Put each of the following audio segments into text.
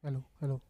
Hello, hello.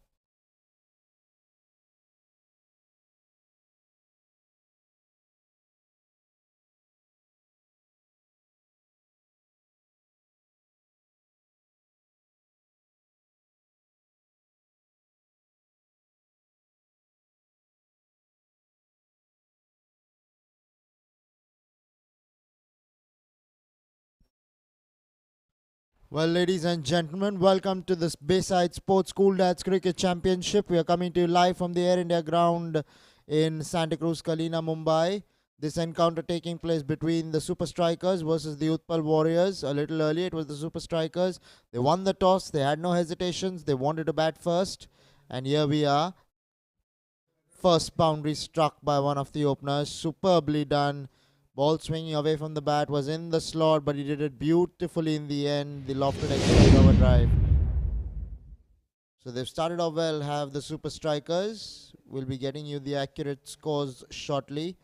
Well, ladies and gentlemen, welcome to this Bayside Sports School Dads Cricket Championship. We are coming to you live from the Air India ground in Santa Cruz, Kalina, Mumbai. This encounter taking place between the Super Strikers versus the Utpal Warriors. A little earlier, it was the Super Strikers. They won the toss. They had no hesitations. They wanted to bat first. And here we are. First boundary struck by one of the openers. Superbly done. Ball swinging away from the bat was in the slot, but he did it beautifully in the end. The lofted extra cover drive. So they've started off well. Have the super strikers. We'll be getting you the accurate scores shortly.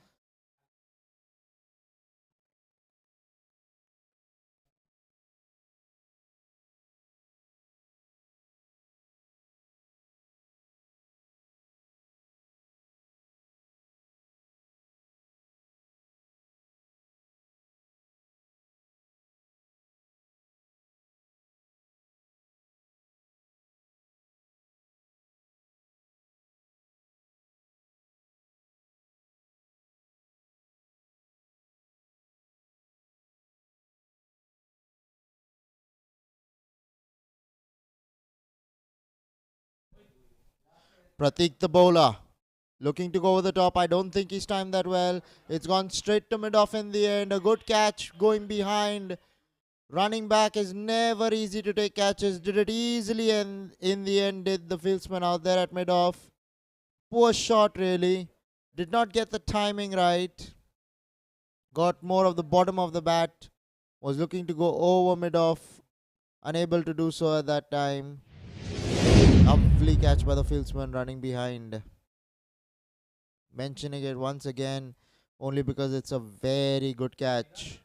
Pratik the bowler. Looking to go over the top. I don't think he's timed that well. It's gone straight to mid off in the end. A good catch going behind. Running back is never easy to take catches. Did it easily and in the end did the fieldsman out there at mid off. Poor shot really. Did not get the timing right. Got more of the bottom of the bat. Was looking to go over mid off. Unable to do so at that time. Lovely catch by the fieldsman running behind. Mentioning it once again only because it's a very good catch.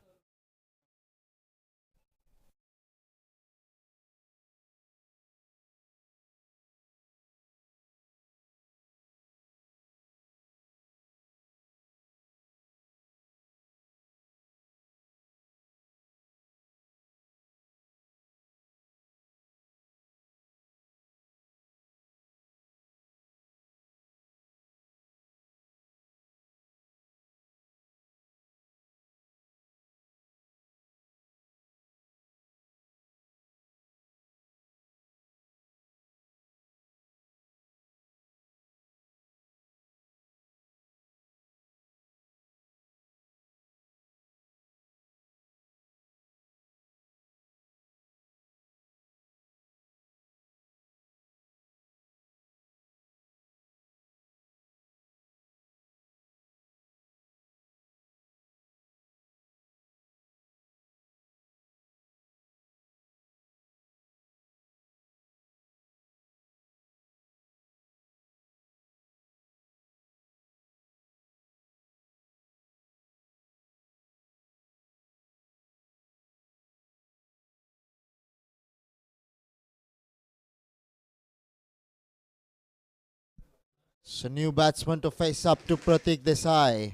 So new batsman to face up to Pratik Desai.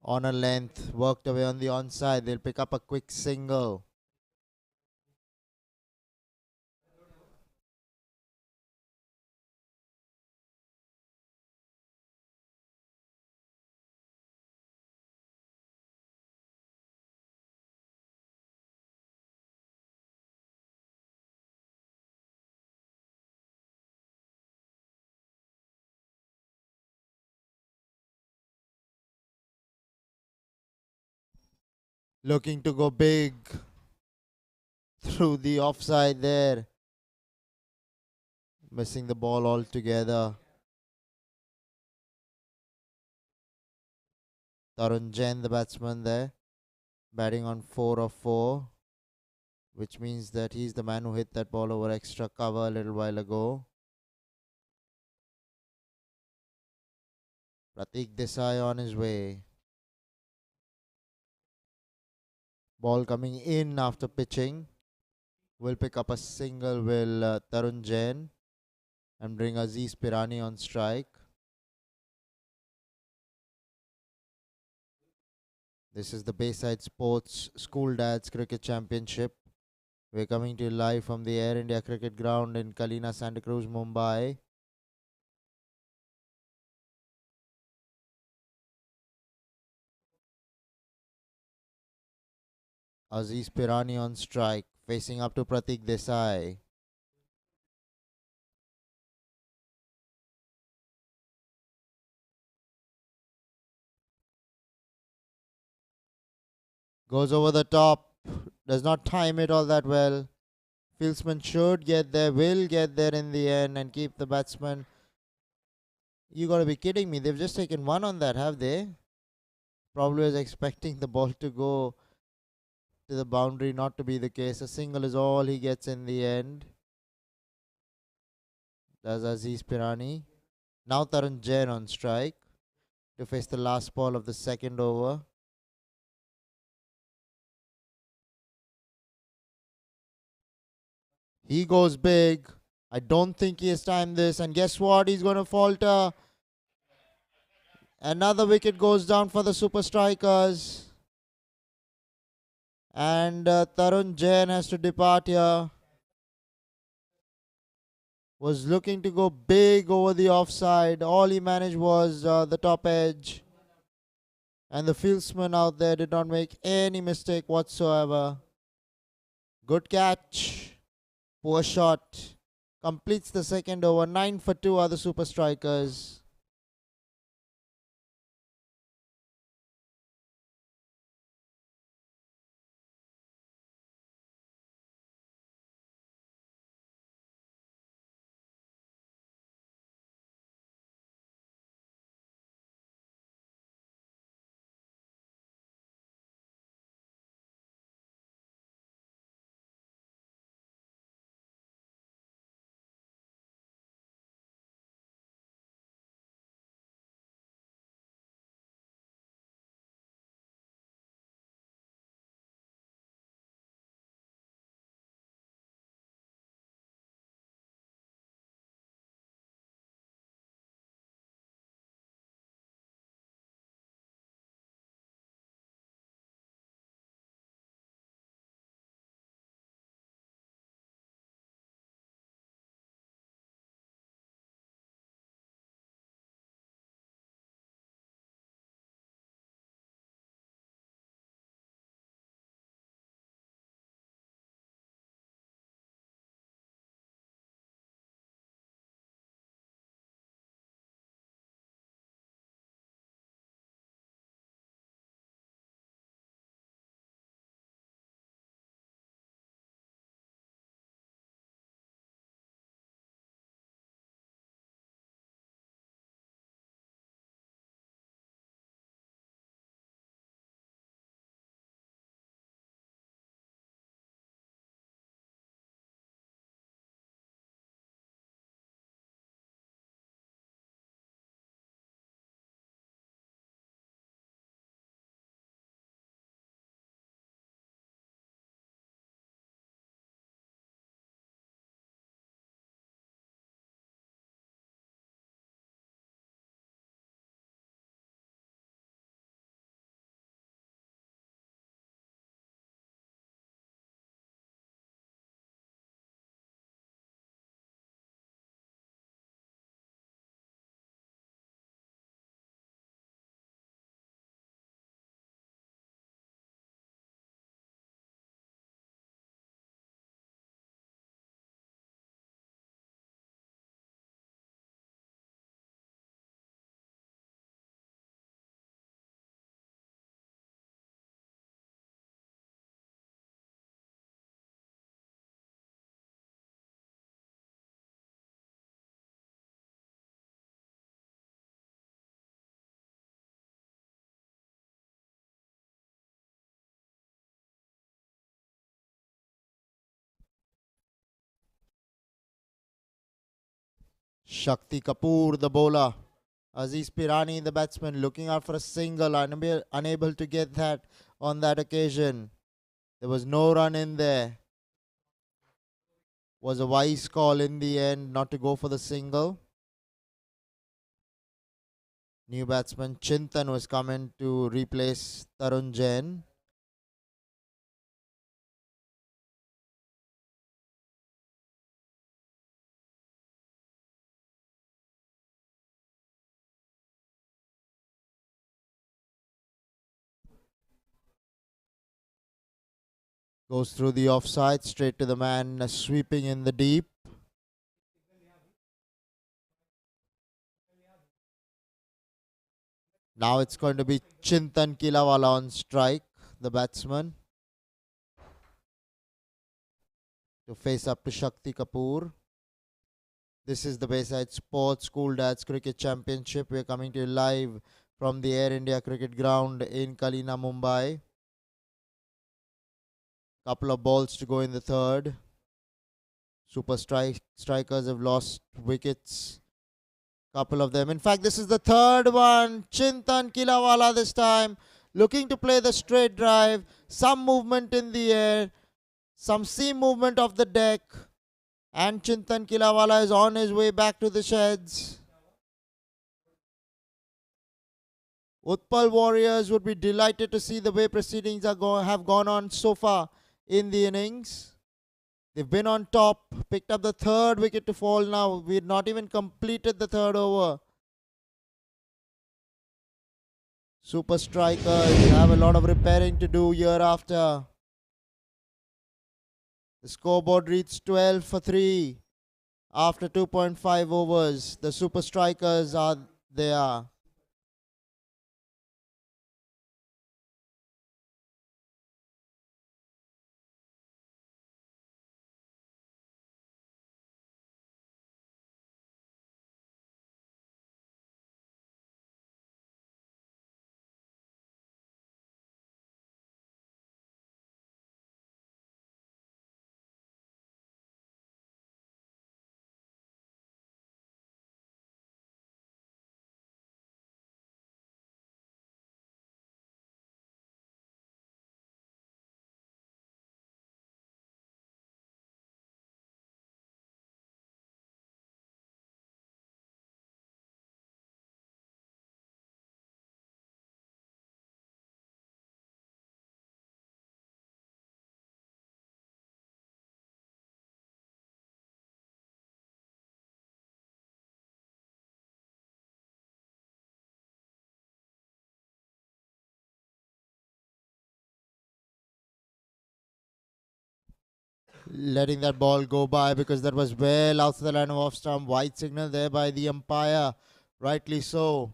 On a length, worked away on the onside. They'll pick up a quick single. Looking to go big through the offside there. Missing the ball altogether. Tarun Jain, the batsman there, batting on 4 of 4, which means that he's the man who hit that ball over extra cover a little while ago. Pratik Desai on his way. Ball coming in after pitching. will pick up a single, will Tarun Jain, and bring Aziz Pirani on strike. This is the Bayside Sports School Dads Cricket Championship. We're coming to you live from the Air India Cricket Ground in KALINA, Santa Cruz, Mumbai. Aziz Pirani on strike, facing up to Pratik Desai. Goes over the top, does not time it all that well. Fieldsman should get there, will get there in the end and keep the batsman. You gotta be kidding me. They've just taken one on that, have they? Probably was expecting the ball to go to the boundary, not to be the case. A single is all he gets in the end. Does Aziz Pirani. Now Tarun Jain on strike to face the last ball of the second over. He goes big. I don't think he has timed this. And guess what? He's going to falter. Another wicket goes down for the super strikers. And Tarun Jain has to depart here. Was looking to go big over the offside. All he managed was the top edge. And the fieldsman out there did not make any mistake whatsoever. Good catch. Poor shot. Completes the second over. 9 for 2 are the super strikers. Shakti Kapoor, the bowler. Aziz Pirani, the batsman, looking out for a single, unable to get that on that occasion. There was no run in there. Was a wise call in the end not to go for the single. New batsman Chintan was coming to replace Tarun Jain. Goes through the offside, straight to the man sweeping in the deep. Now it's going to be Chintan Kilawala on strike, the batsman, to face up to Shakti Kapoor. This is the Bayside Sports School Dads Cricket Championship. We are coming to you live from the Air India Cricket Ground in KALINA, Mumbai. Couple of balls to go in the third. Strikers have lost wickets. Couple of them. In fact, this is the third one. Chintan Kilawala this time. Looking to play the straight drive. Some movement in the air. Some seam movement of the deck. And Chintan Kilawala is on his way back to the sheds. Utpal Warriors would be delighted to see the way proceedings have gone on so far in the innings. They've been on top, picked up the third wicket to fall now. We've not even completed the third over. Super strikers have a lot of repairing to do year after. The scoreboard reads 12 for 3 after 2.5 overs. The super strikers are there. Letting that ball go by because that was well outside the line of off stump. White signal there by the umpire. Rightly so.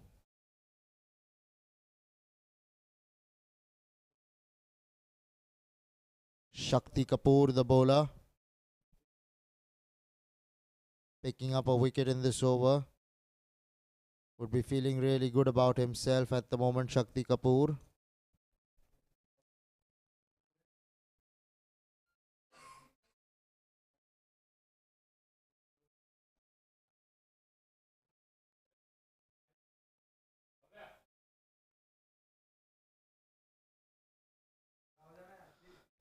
Shakti Kapoor, the bowler, picking up a wicket in this over. Would be feeling really good about himself at the moment, Shakti Kapoor.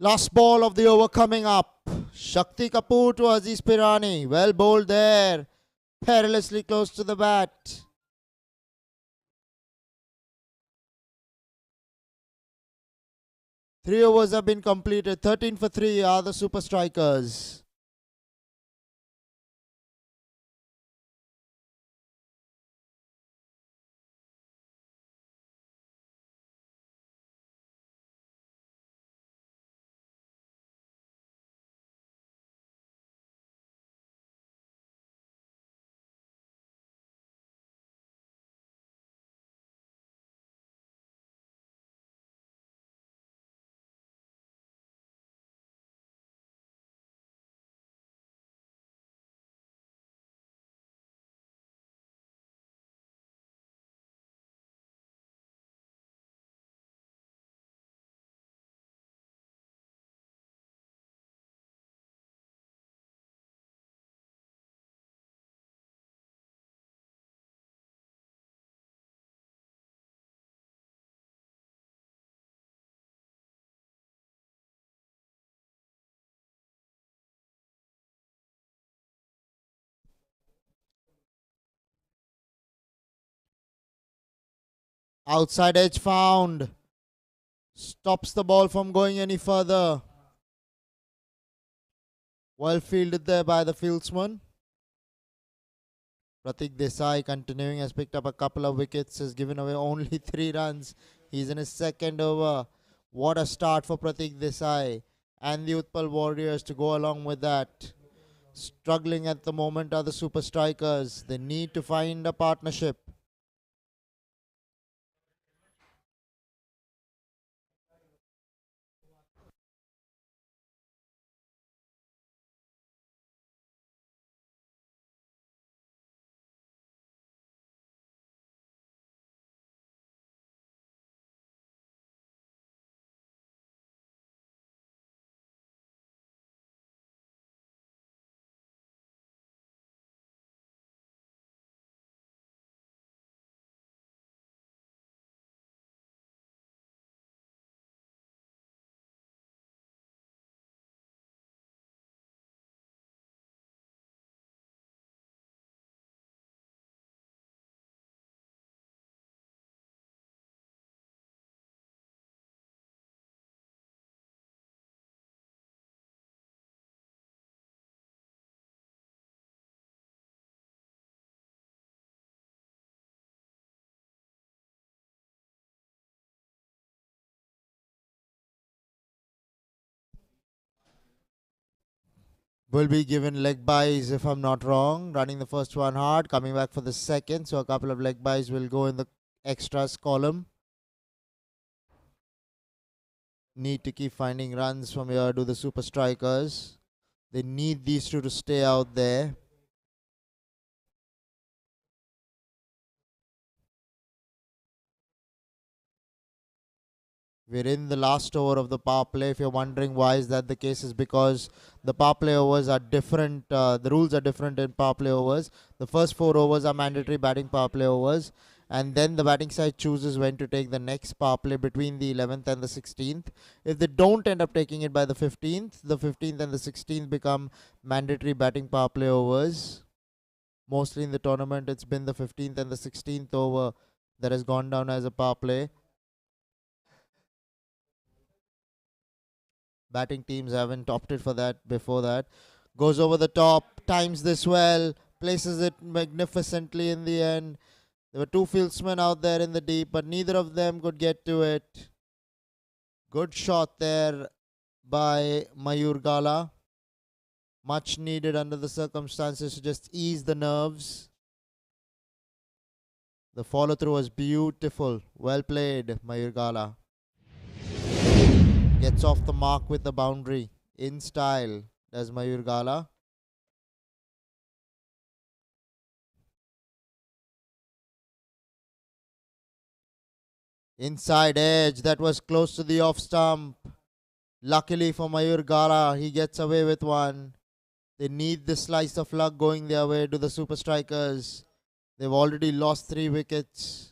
Last ball of the over coming up. Shakti Kapoor to Aziz Pirani. Well bowled there. Perilously close to the bat. 3 overs have been completed. 13 for 3 are the super strikers. Outside edge found. Stops the ball from going any further. Well fielded there by the fieldsman. Pratik Desai continuing has picked up a couple of wickets, has given away only 3 runs. He's in his second over. What a start for Pratik Desai and the Utpal Warriors to go along with that. Struggling at the moment are the super strikers. They need to find a partnership. Will be given leg buys if I'm not wrong. Running the first one hard, coming back for the second. So a couple of leg buys will go in the extras column. Need to keep finding runs from here to the super strikers. They need these two to stay out there. We're in the last over of the power play. If you're wondering why is that the case, is because the power play overs are different. The rules are different in power play overs. The first 4 overs are mandatory batting power play overs, and then the batting side chooses when to take the next power play between the 11th and the 16th. If they don't end up taking it by the 15th and the 16th become mandatory batting power play overs. Mostly in the tournament, it's been the 15th and the 16th over that has gone down as a power play. Batting teams haven't opted for that before that. Goes over the top, times this well, places it magnificently in the end. There were 2 fieldsmen out there in the deep, but neither of them could get to it. Good shot there by Mayur Gala. Much needed under the circumstances to just ease the nerves. The follow through was beautiful. Well played, Mayur Gala. Gets off the mark with the boundary. In style, does Mayur Gala. Inside edge, that was close to the off stump. Luckily for Mayur Gala, he gets away with one. They need the slice of luck going their way to the super strikers. They've already lost 3 wickets.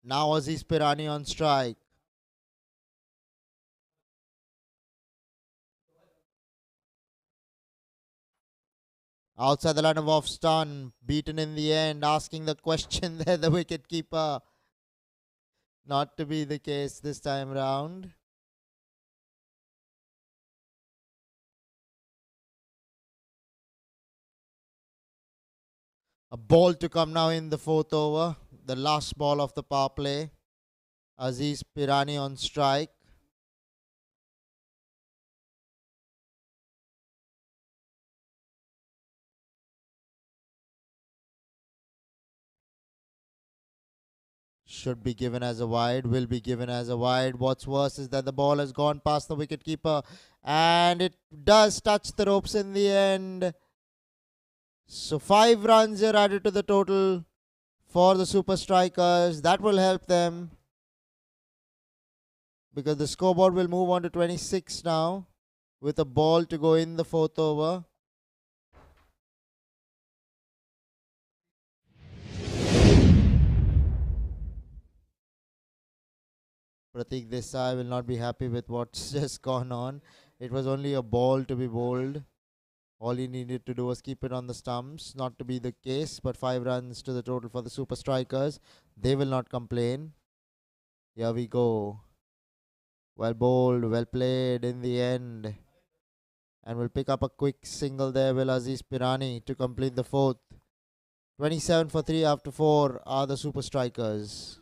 Now Aziz Pirani on strike. Outside the line of off stun, beaten in the end, asking the question there, the wicket keeper. Not to be the case this time round. A ball to come now in the 4th over. The last ball of the power play. Aziz Pirani on strike. Should be given as a wide, will be given as a wide. What's worse is that the ball has gone past the wicketkeeper and it does touch the ropes in the end. So 5 runs are added to the total for the super strikers. That will help them because the scoreboard will move on to 26 now with a ball to go in the 4th over. Pratik Desai will not be happy with what's just gone on. It was only a ball to be bowled. All he needed to do was keep it on the stumps. Not to be the case, but 5 runs to the total for the Super Strikers. They will not complain. Here we go. Well bowled, well played in the end. And will pick up a quick single there, will Aziz Pirani, to complete the fourth. 27 for 3 after 4 are the Super Strikers.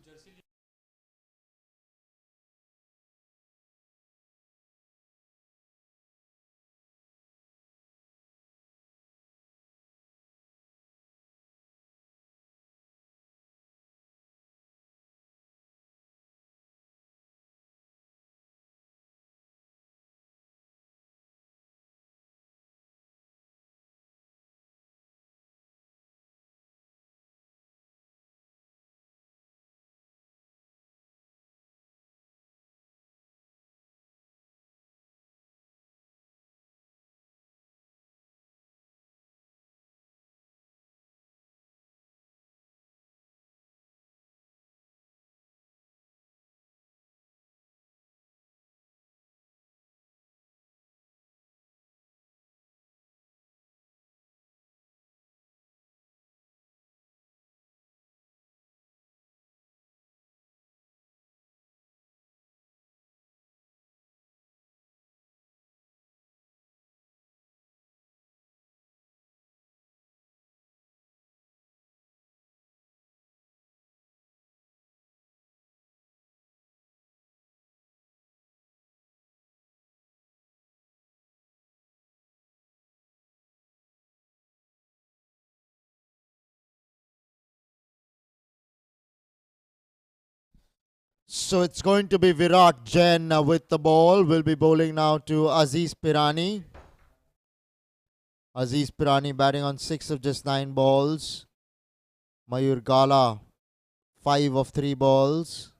So it's going to be Virat Jain with the ball. Will be bowling now to Aziz Pirani. Aziz Pirani batting on 6 of just 9 balls. Mayur Gala 5 of 3 balls.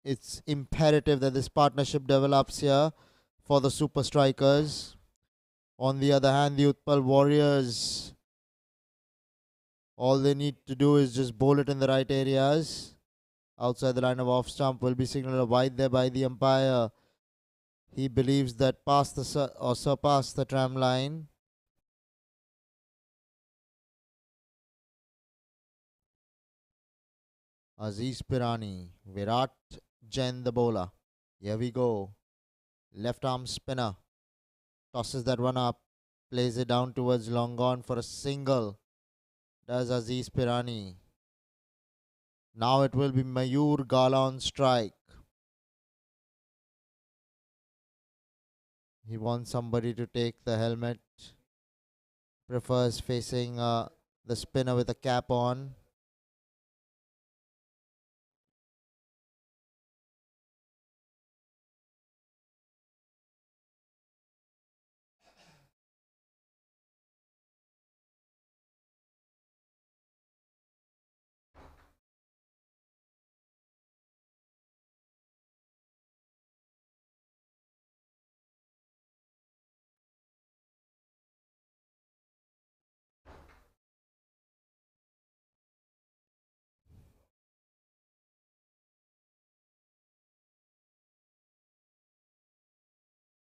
It's imperative that this partnership develops here for the Super Strikers. On the other hand, the Utpal Warriors, all they need to do is just bowl it in the right areas. Outside the line of off stump will be signaled a wide there by the umpire. He believes that past the or surpassed the tram line. Aziz Pirani, Virat Jain the bowler. Here we go. Left arm spinner. Tosses that one up. Plays it down towards long on for a single. Does Aziz Pirani. Now it will be Mayur Gala on strike. He wants somebody to take the helmet. Prefers facing the spinner with a cap on.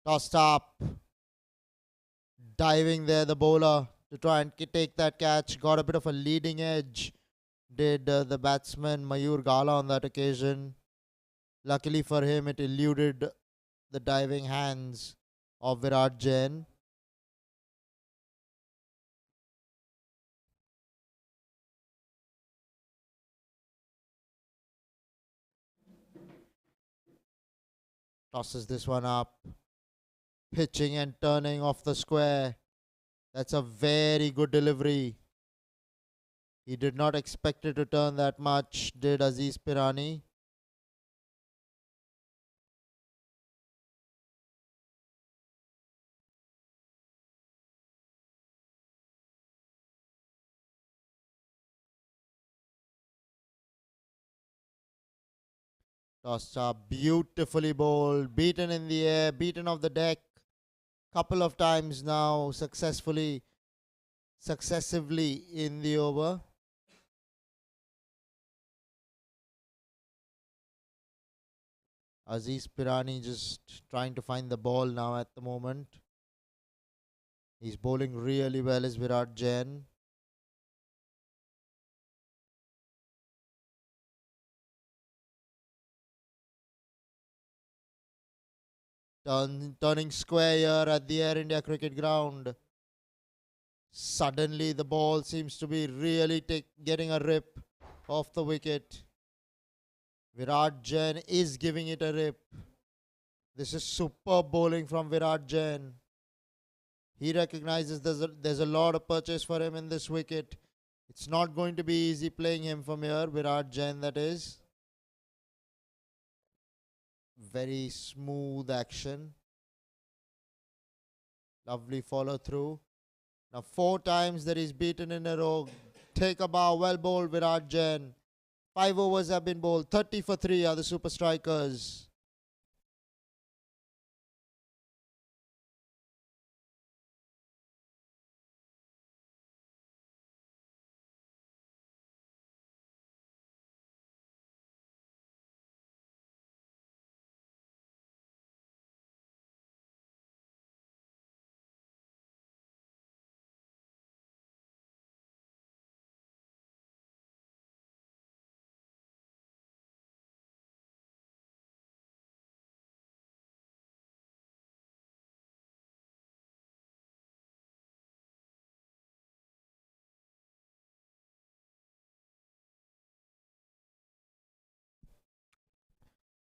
Tossed up. Diving there, the bowler to try and take that catch. Got a bit of a leading edge. Did the batsman Mayur Gala on that occasion. Luckily for him, it eluded the diving hands of Virat Jain. Tosses this one up. Pitching and turning off the square. That's a very good delivery. He did not expect it to turn that much, did Aziz Pirani. Tossed up, beautifully bowled, beaten in the air, beaten off the deck. Couple of times now, successively in the over. Aziz Pirani just trying to find the ball now at the moment. He's bowling really well as Virat Jain. Turning square here at the Air India cricket ground. Suddenly the ball seems to be really getting a rip off the wicket. Virat Jain is giving it a rip. This is superb bowling from Virat Jain. He recognizes there's a lot of purchase for him in this wicket. It's not going to be easy playing him from here, Virat Jain that is. Very smooth action. Lovely follow through. Now 4 times that he's beaten in a row. Take a bow, well bowled Virat Jain. 5 overs have been bowled. 30 for 3 are the super strikers.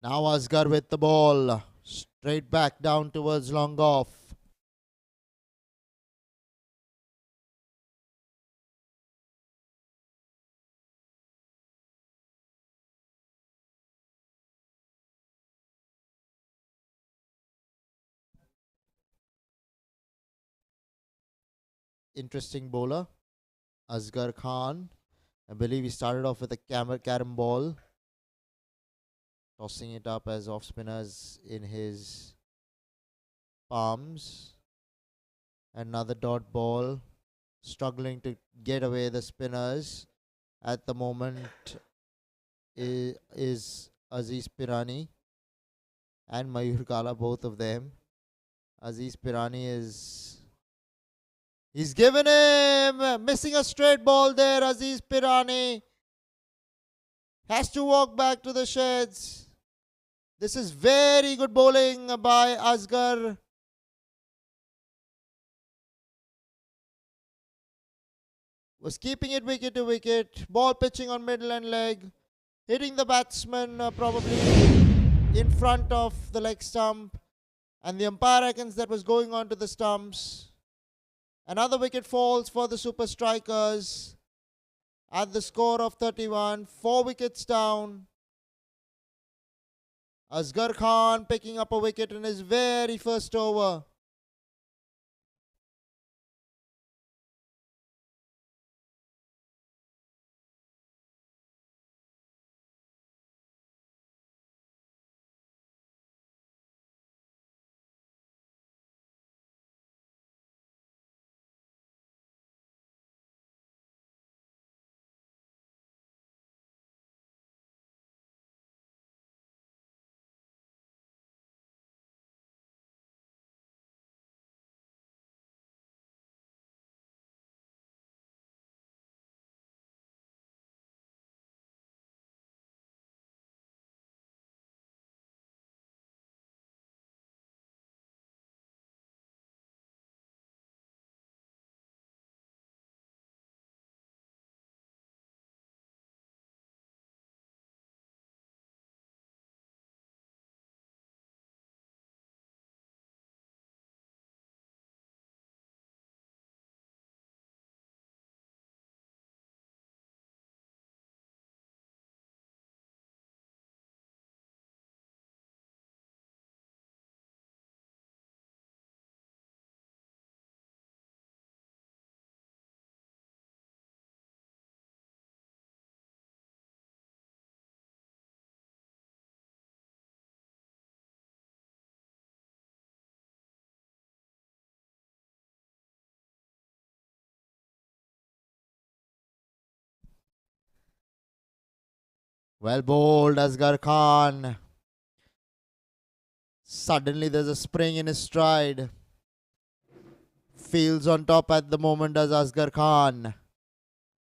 Now Asghar with the ball. Straight back down towards long off. Interesting bowler. Asghar Khan. I believe he started off with a carom ball. Tossing it up as off spinners in his palms. Another dot ball. Struggling to get away the spinners. At the moment is Aziz Pirani and Mayur Kala, both of them. Aziz Pirani is... He's given him! Missing a straight ball there, Aziz Pirani. Has to walk back to the sheds. This is very good bowling by Asghar. Was keeping it wicket to wicket. Ball pitching on middle and leg. Hitting the batsman probably in front of the leg stump. And the umpire reckons that was going on to the stumps. Another wicket falls for the super strikers at the score of 31. 4 wickets down. Asghar Khan picking up a wicket in his very first over. Well bowled, Asghar Khan. Suddenly there's a spring in his stride. Fields on top at the moment as Asghar Khan.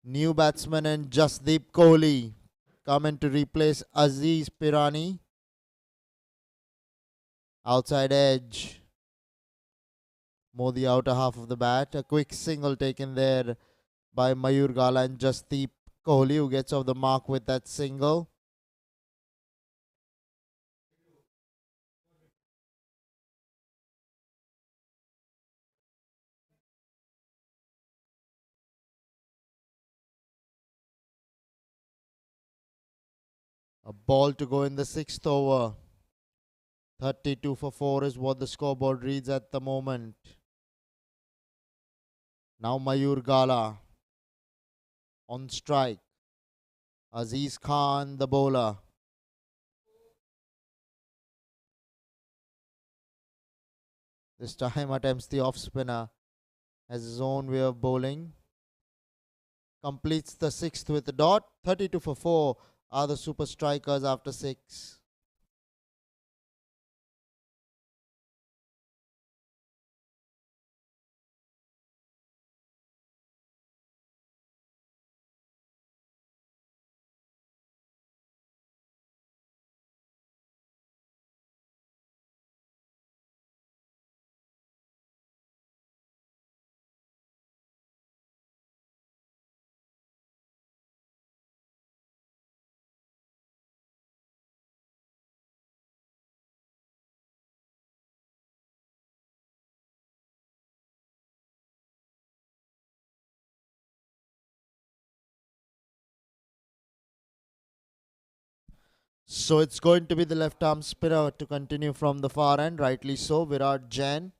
New batsman and Jasdeep Kohli come in to replace Aziz Pirani. Outside edge. More the outer half of the bat. A quick single taken there by Mayur Gala and Jasdeep Kohli, who gets off the mark with that single. A ball to go in the sixth over. 32 for 4 is what the scoreboard reads at the moment. Now Mayur Gala on strike. Aziz Khan, the bowler. This time attempts the off spinner. Has his own way of bowling. Completes the sixth with a dot. 32 for 4 are the super strikers after 6. So it's going to be the left arm spinner to continue from the far end. Rightly so. Virat Jain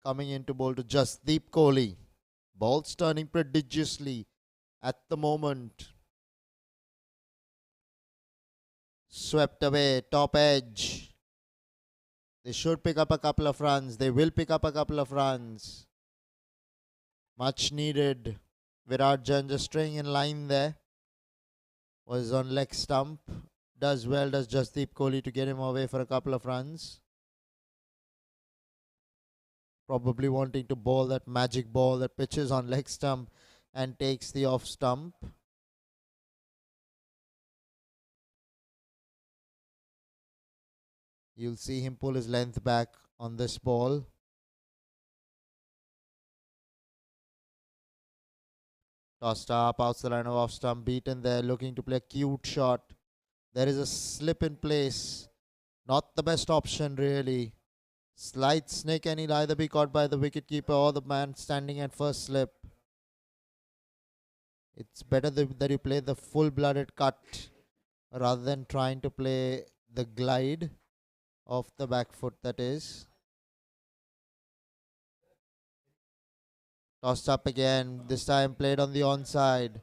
coming in to bowl to Jasdeep Kohli. Ball's turning prodigiously at the moment. Swept away, top edge. They should pick up a couple of runs. They will pick up a couple of runs. Much needed. Virat Jain just staying in line there. Was on leg stump. Does well, does Jasdeep Kohli to get him away for a couple of runs. Probably wanting to bowl that magic ball that pitches on leg stump and takes the off stump. You'll see him pull his length back on this ball. Tossed up, outside the line of off stump, beaten there, looking to play a cute shot. There is a slip in place. Not the best option really. Slight snake and he'll either be caught by the wicketkeeper or the man standing at first slip. It's better that you play the full-blooded cut rather than trying to play the glide of the back foot, that is. Tossed up again, this time played on the onside.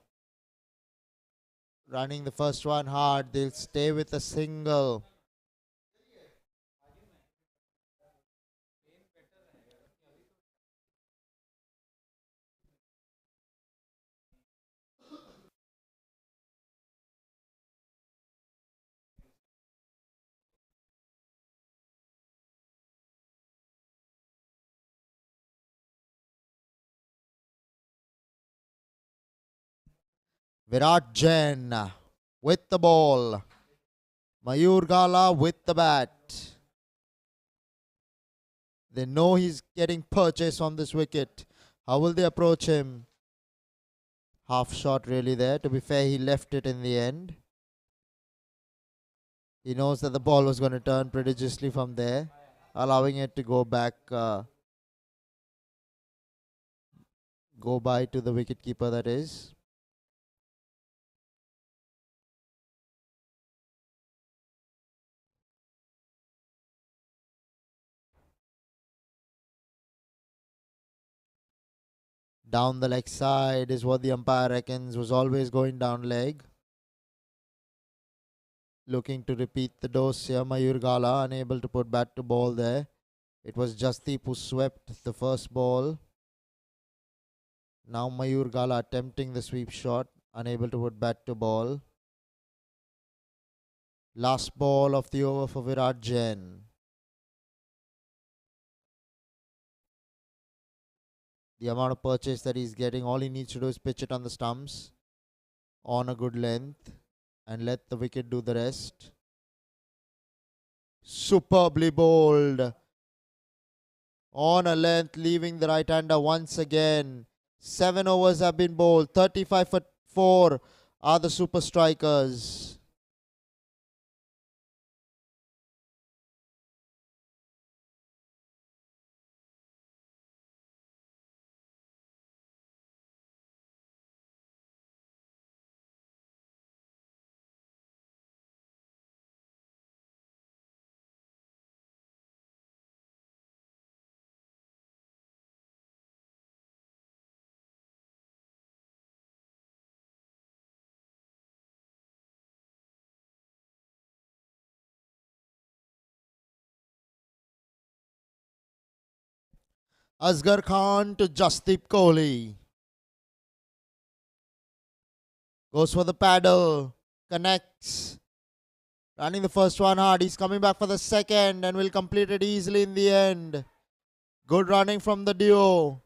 Running the first one hard, they'll stay with a single. Virat Jain with the ball. Mayur Gala with the bat. They know he's getting purchase on this wicket. How will they approach him? Half shot really there. To be fair, he left it in the end. He knows that the ball was going to turn prodigiously from there, allowing it to go back, go by to the wicketkeeper, that is. Down the leg side is what the umpire reckons was always going down leg. Looking to repeat the dose here. Mayur Gala unable to put bat to ball there. It was Jasdeep who swept the first ball. Now Mayur Gala attempting the sweep shot. Unable to put bat to ball. Last ball of the over for Virat Jain. The amount of purchase that he's getting, all he needs to do is pitch it on the stumps on a good length and let the wicket do the rest. Superbly bowled on a length, leaving the right-hander once again. 7 overs have been bowled. 35 for 4 are the super strikers. Asghar Khan to Jasdeep Kohli. Goes for the paddle. Connects. Running the first one hard. He's coming back for the second and will complete it easily in the end. Good running from the duo.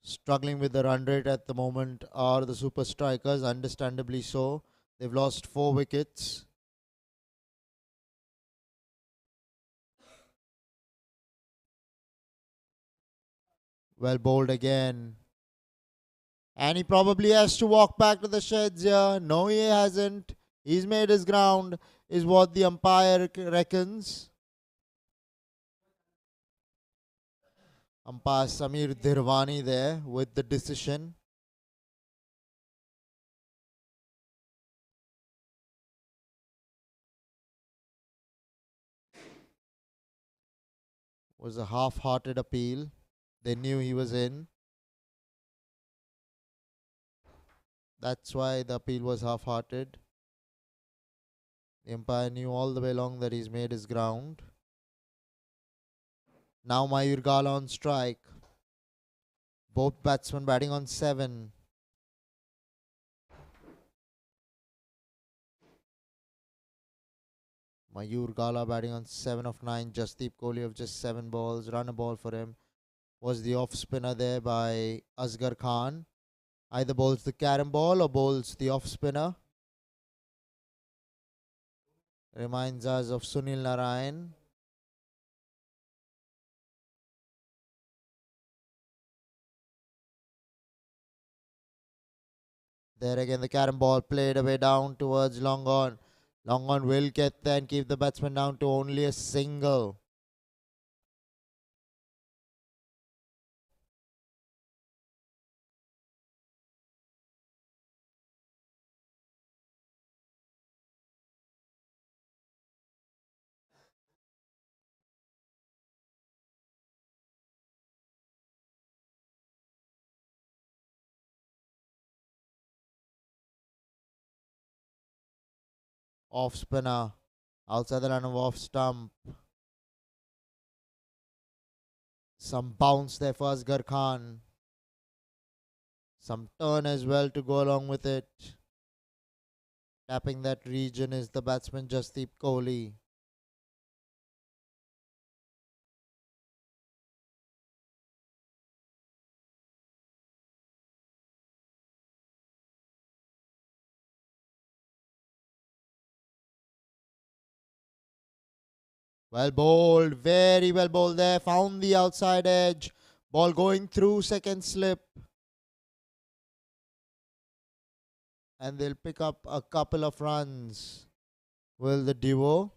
Struggling with the run rate at the moment are the super strikers, understandably so. They've lost 4 wickets. Well bowled again. And he probably has to walk back to the sheds here. No, he hasn't. He's made his ground, is what the umpire reckons. Umpire Samir Dhirwani there with the decision. Was a half-hearted appeal. They knew he was in. That's why the appeal was half-hearted. The umpire knew all the way along that he's made his ground. Now Mayur Gala on strike. Both batsmen batting on 7. Mayur Gala batting on 7 of 9. Jasdeep Kohli of just 7 balls. Run a ball for him. Was the off spinner there by Asghar Khan. Either bowls the carom ball or bowls the off spinner. Reminds us of Sunil Narayan. There again the carom ball played away down towards long on. Long on will get there and keep the batsman down to only a single. Off spinner. Outside the line of off stump. Some bounce there for Asghar Khan. Some turn as well to go along with it. Tapping that region is the batsman Jasdeep Kohli. Well bowled, very well bowled there. Found the outside edge. Ball going through second slip. And they'll pick up a couple of runs. Will the duo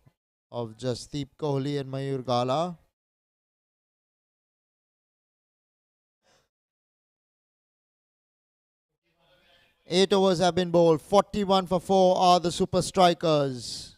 of Jasdeep Kohli and Mayur Gala. Eight overs have been bowled. 41 for 4 are the super strikers.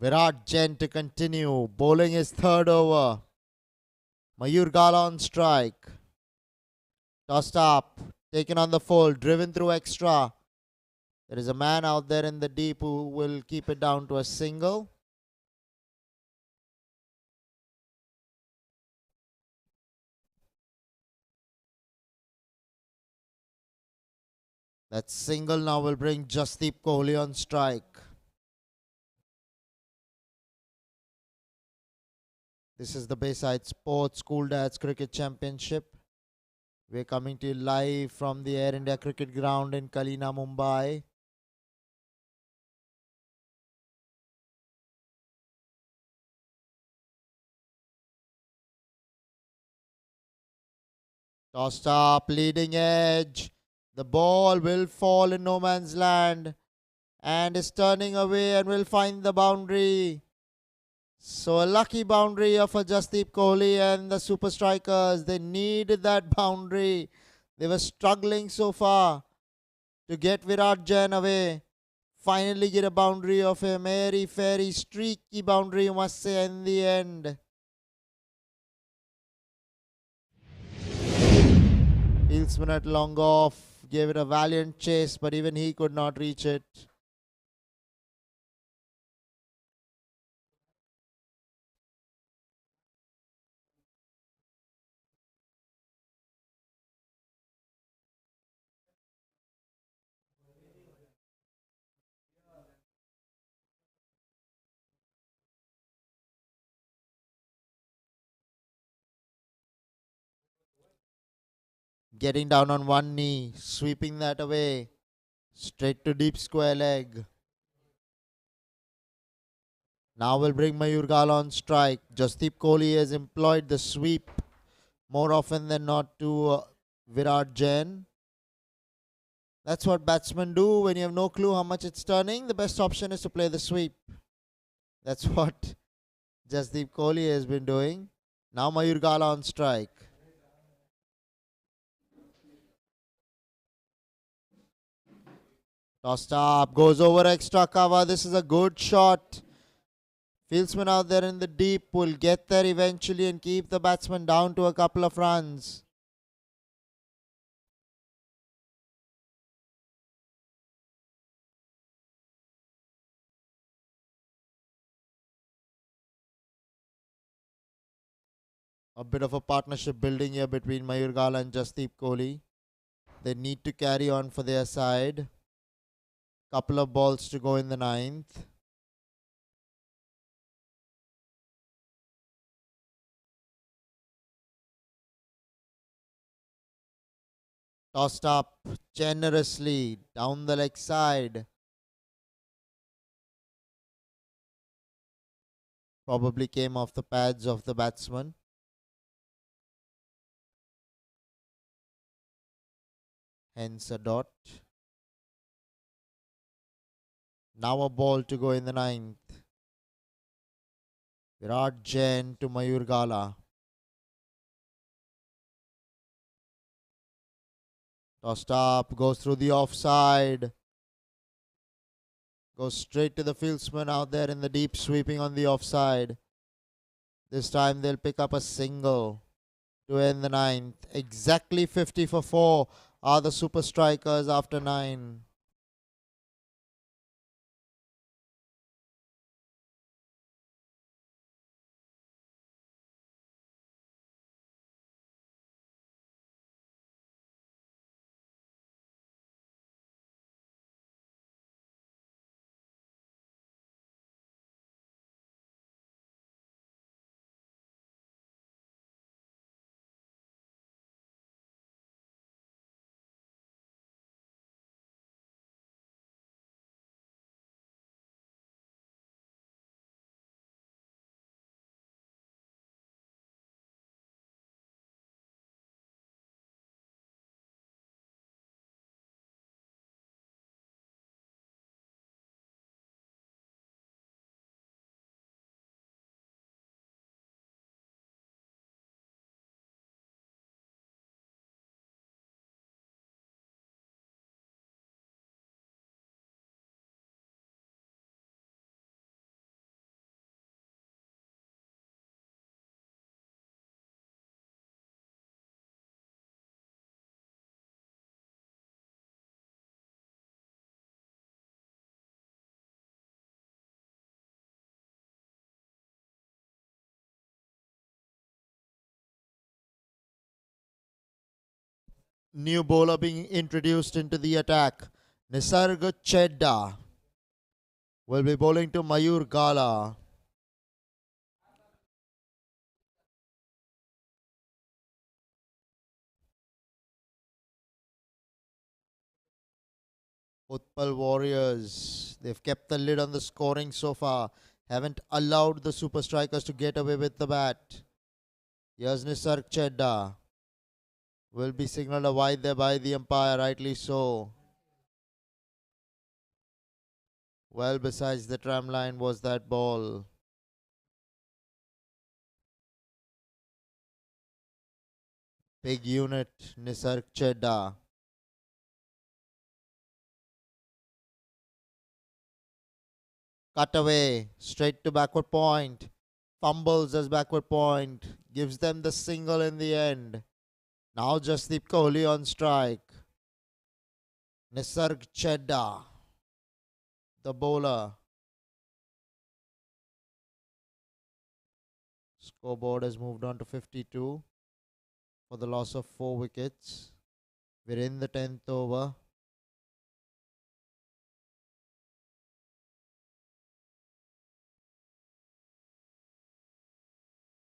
Virat Jain to continue. Bowling his third over. Mayur Gala on strike. Tossed up. Taken on the full. Driven through extra. There is a man out there in the deep who will keep it down to a single. That single now will bring Jasdeep Kohli on strike. This is the Bayside Sports School Dads Cricket Championship. We're coming to you live from the Air India Cricket Ground in KALINA, Mumbai. Tossed up, leading edge. The ball will fall in no man's land and is turning away and will find the boundary. So a lucky boundary of a Jasdeep Kohli and the super strikers. They needed that boundary. They were struggling so far to get Virat Jain away. Finally get a boundary of a merry, fairy, streaky boundary, you must say, in the end. Fieldsman at long off gave it a valiant chase, but even he could not reach it. Getting down on one knee, sweeping that away, straight to deep square leg. Now will bring Mayur Gala on strike. Jasdeep Kohli has employed the sweep more often than not to Virat Jain. That's what batsmen do when you have no clue how much it's turning. The best option is to play the sweep. That's what Jasdeep Kohli has been doing. Now Mayur Gala on strike. Tossed up, goes over extra cover. This is a good shot. Fieldsman out there in the deep will get there eventually and keep the batsman down to a couple of runs. A bit of a partnership building here between Mayur Gala and Jasdeep Kohli. They need to carry on for their side. Couple of balls to go in the ninth. Tossed up generously down the leg side. Probably came off the pads of the batsman. Hence a dot. Now a ball to go in the ninth. Virat Jain to Mayur Gala. Tossed up, goes through the offside. Goes straight to the fieldsman out there in the deep, sweeping on the offside. This time they'll pick up a single to end the ninth. Exactly 50 for 4 are the super strikers after 9. New bowler being introduced into the attack. Nisarg Chedda will be bowling to Mayur Gala. Utpal Warriors. They've kept the lid on the scoring so far. Haven't allowed the super strikers to get away with the bat. Here's Nisarg Chedda. Will be signalled a wide there by the umpire, rightly so. Well, besides the tram line was that ball. Big unit, Nisarg Chedda. Cut away, straight to backward point. Fumbles as backward point. Gives them the single in the end. Now Jasdeep Kohli on strike. Nisarg Chedda, the bowler. Scoreboard has moved on to 52 for the loss of 4 wickets. We're in the 10th over.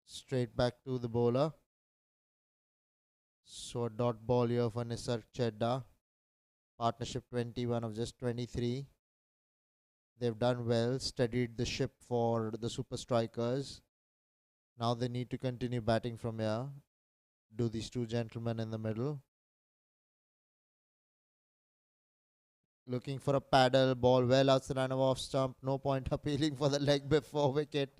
Straight back to the bowler. So a dot ball here for Nisarg Chedda. Partnership 21 of just 23. They've done well, steadied the ship for the super strikers. Now they need to continue batting from here. Do these two gentlemen in the middle. Looking for a paddle, ball well outside of off stump. No point appealing for the leg before wicket.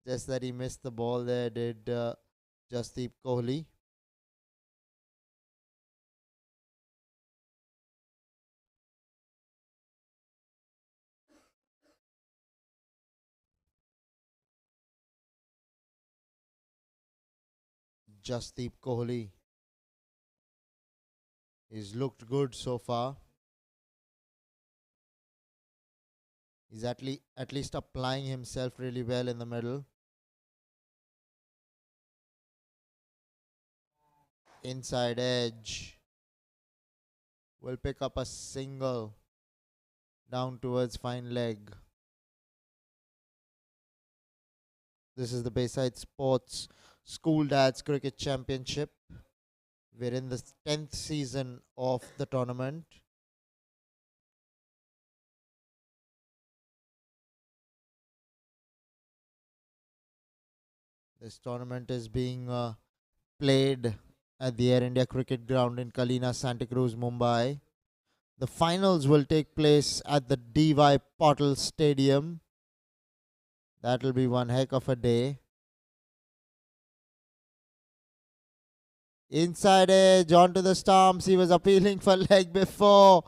Just that he missed the ball there, did Jasdeep Kohli. Jasdeep Kohli. He's looked good so far. He's at least applying himself really well in the middle. Inside edge. Will pick up a single down towards fine leg. This is the Bayside Sports School Dads Cricket Championship. We're in the 10th season of the tournament. This tournament is being played at the Air India Cricket Ground in Kalina, Santa Cruz, Mumbai. The finals will take place at the DY Patil Stadium. That'll be one heck of a day. Inside edge onto the stumps. He was appealing for leg before.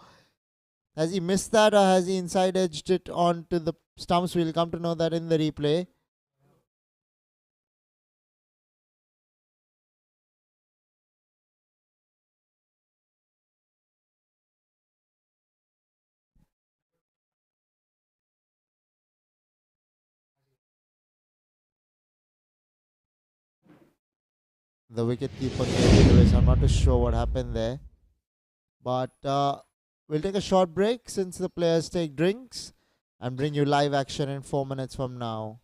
Has he missed that or has he inside edged it onto the stumps? We'll come to know that in the replay. The wicket keeper gave it away, so I'm not too sure what happened there. But we'll take a short break since the players take drinks and bring you live action in 4 minutes from now.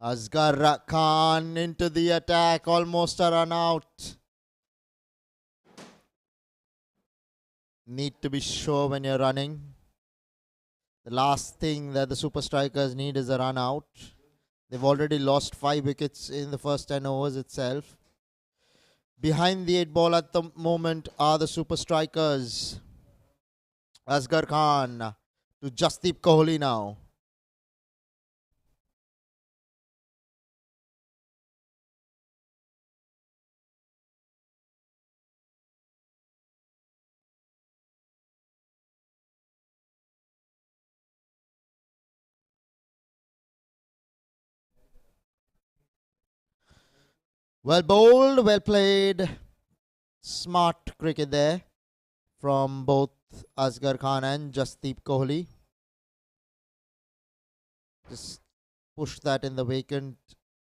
Asghar Khan into the attack, almost a run out. Need to be sure when you're running. The last thing that the super strikers need is a run out. They've already lost 5 wickets in the first 10 overs itself. Behind the 8 ball at the moment are the super strikers. Asghar Khan to Jasdeep Kohli now. Well bowled, well played. Smart cricket there from both Asghar Khan and Jasdeep Kohli. Just push that in the vacant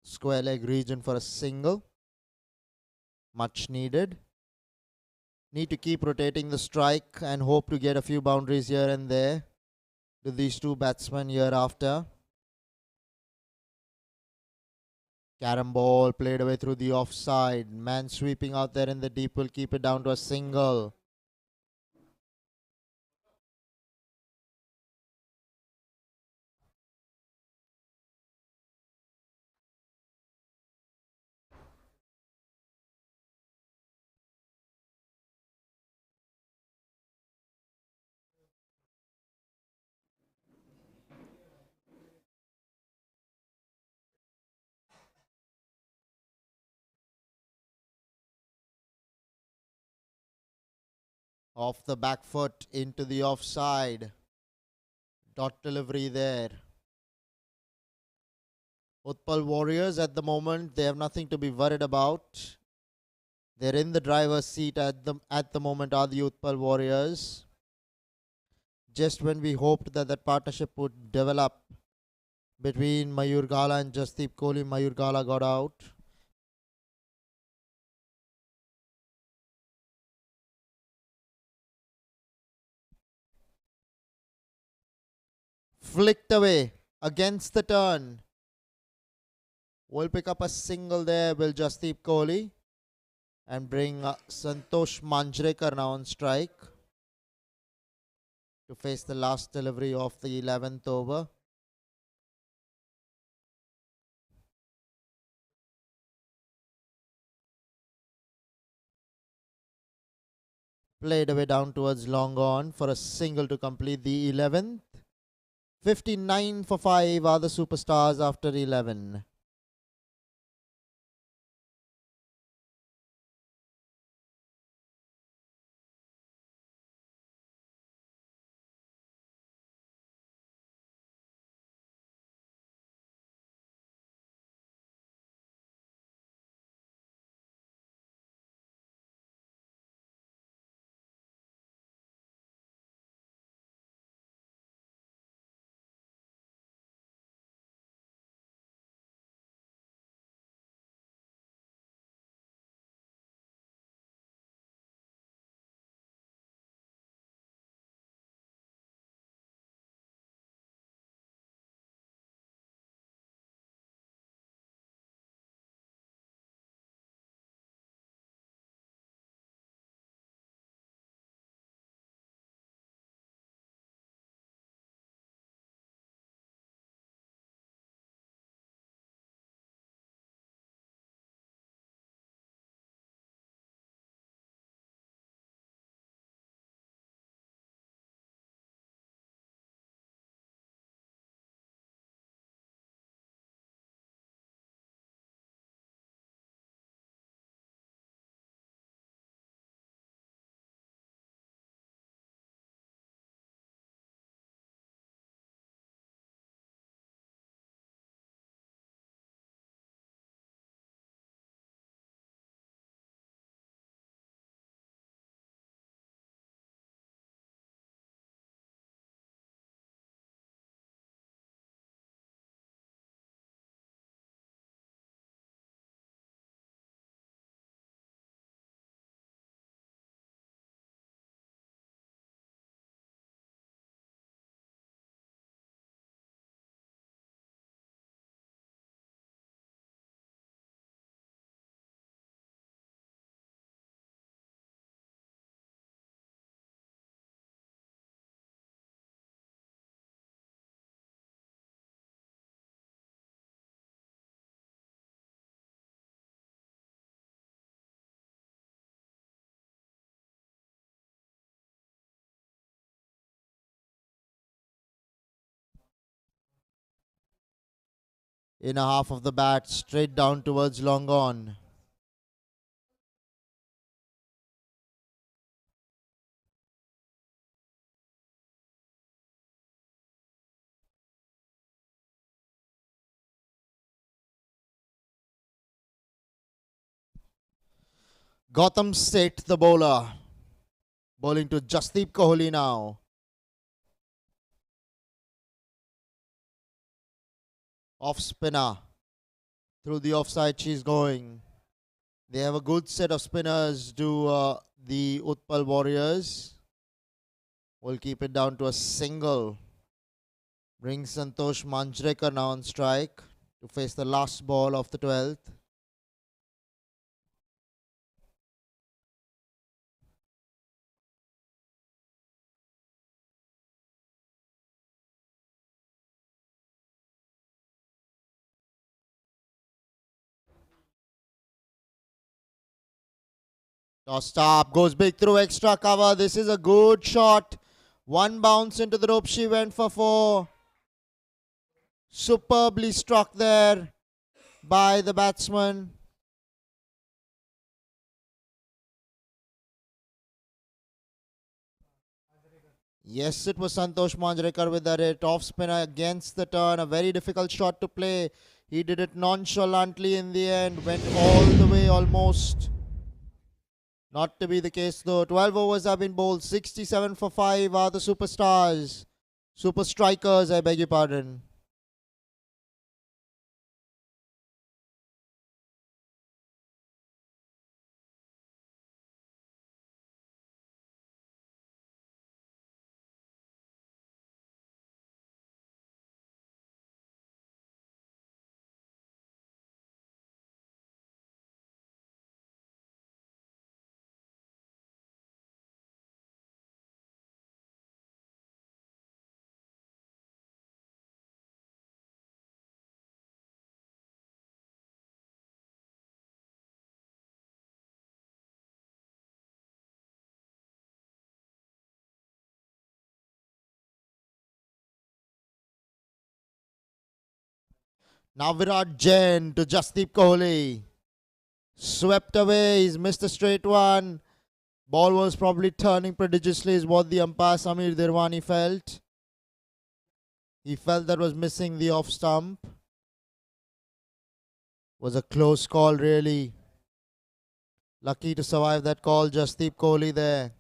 square leg region for a single. Much needed. Need to keep rotating the strike and hope to get a few boundaries here and there to these two batsmen year after. Carom ball played away through the offside. Man sweeping out there in the deep will keep it down to a single. Off the back foot into the offside. Dot delivery there. Utpal Warriors at the moment, they have nothing to be worried about. They're in the driver's seat at the moment are the Utpal Warriors. Just when we hoped that that partnership would develop between Mayur Gala and Jasdeep Kohli, Mayur Gala got out. Flicked away against the turn. Will pick up a single there, will Jasdeep Kohli, and bring Santosh Manjrekar now on strike to face the last delivery of the 11th over. Played away down towards long on for a single to complete the 11th. 59 for 5 are the superstars after 11. in a half of the bat, straight down towards long on. Gotham State, the bowler, bowling to Jasdeep Kohli now. Off spinner. Through the offside she's going. They have a good set of spinners, the Utpal Warriors. Will keep it down to a single. Brings Santosh Manjrekar now on strike to face the last ball of the 12th. Tossed up, goes big through extra cover. This is a good shot. One bounce into the rope. She went for 4. Superbly struck there by the batsman. Yes, it was Santosh Manjrekar with the hit. Off spinner against the turn. A very difficult shot to play. He did it nonchalantly in the end. Went all the way almost. Not to be the case though. 12 overs have been bowled. 67 for 5 are the superstars. Super strikers, I beg your pardon. Now Virat Jain to Jasdeep Kohli. Swept away. He's missed a straight one. Ball was probably turning prodigiously is what the umpire Samir Dirwani felt. He felt that was missing the off stump. Was a close call really. Lucky to survive that call, Jasdeep Kohli there.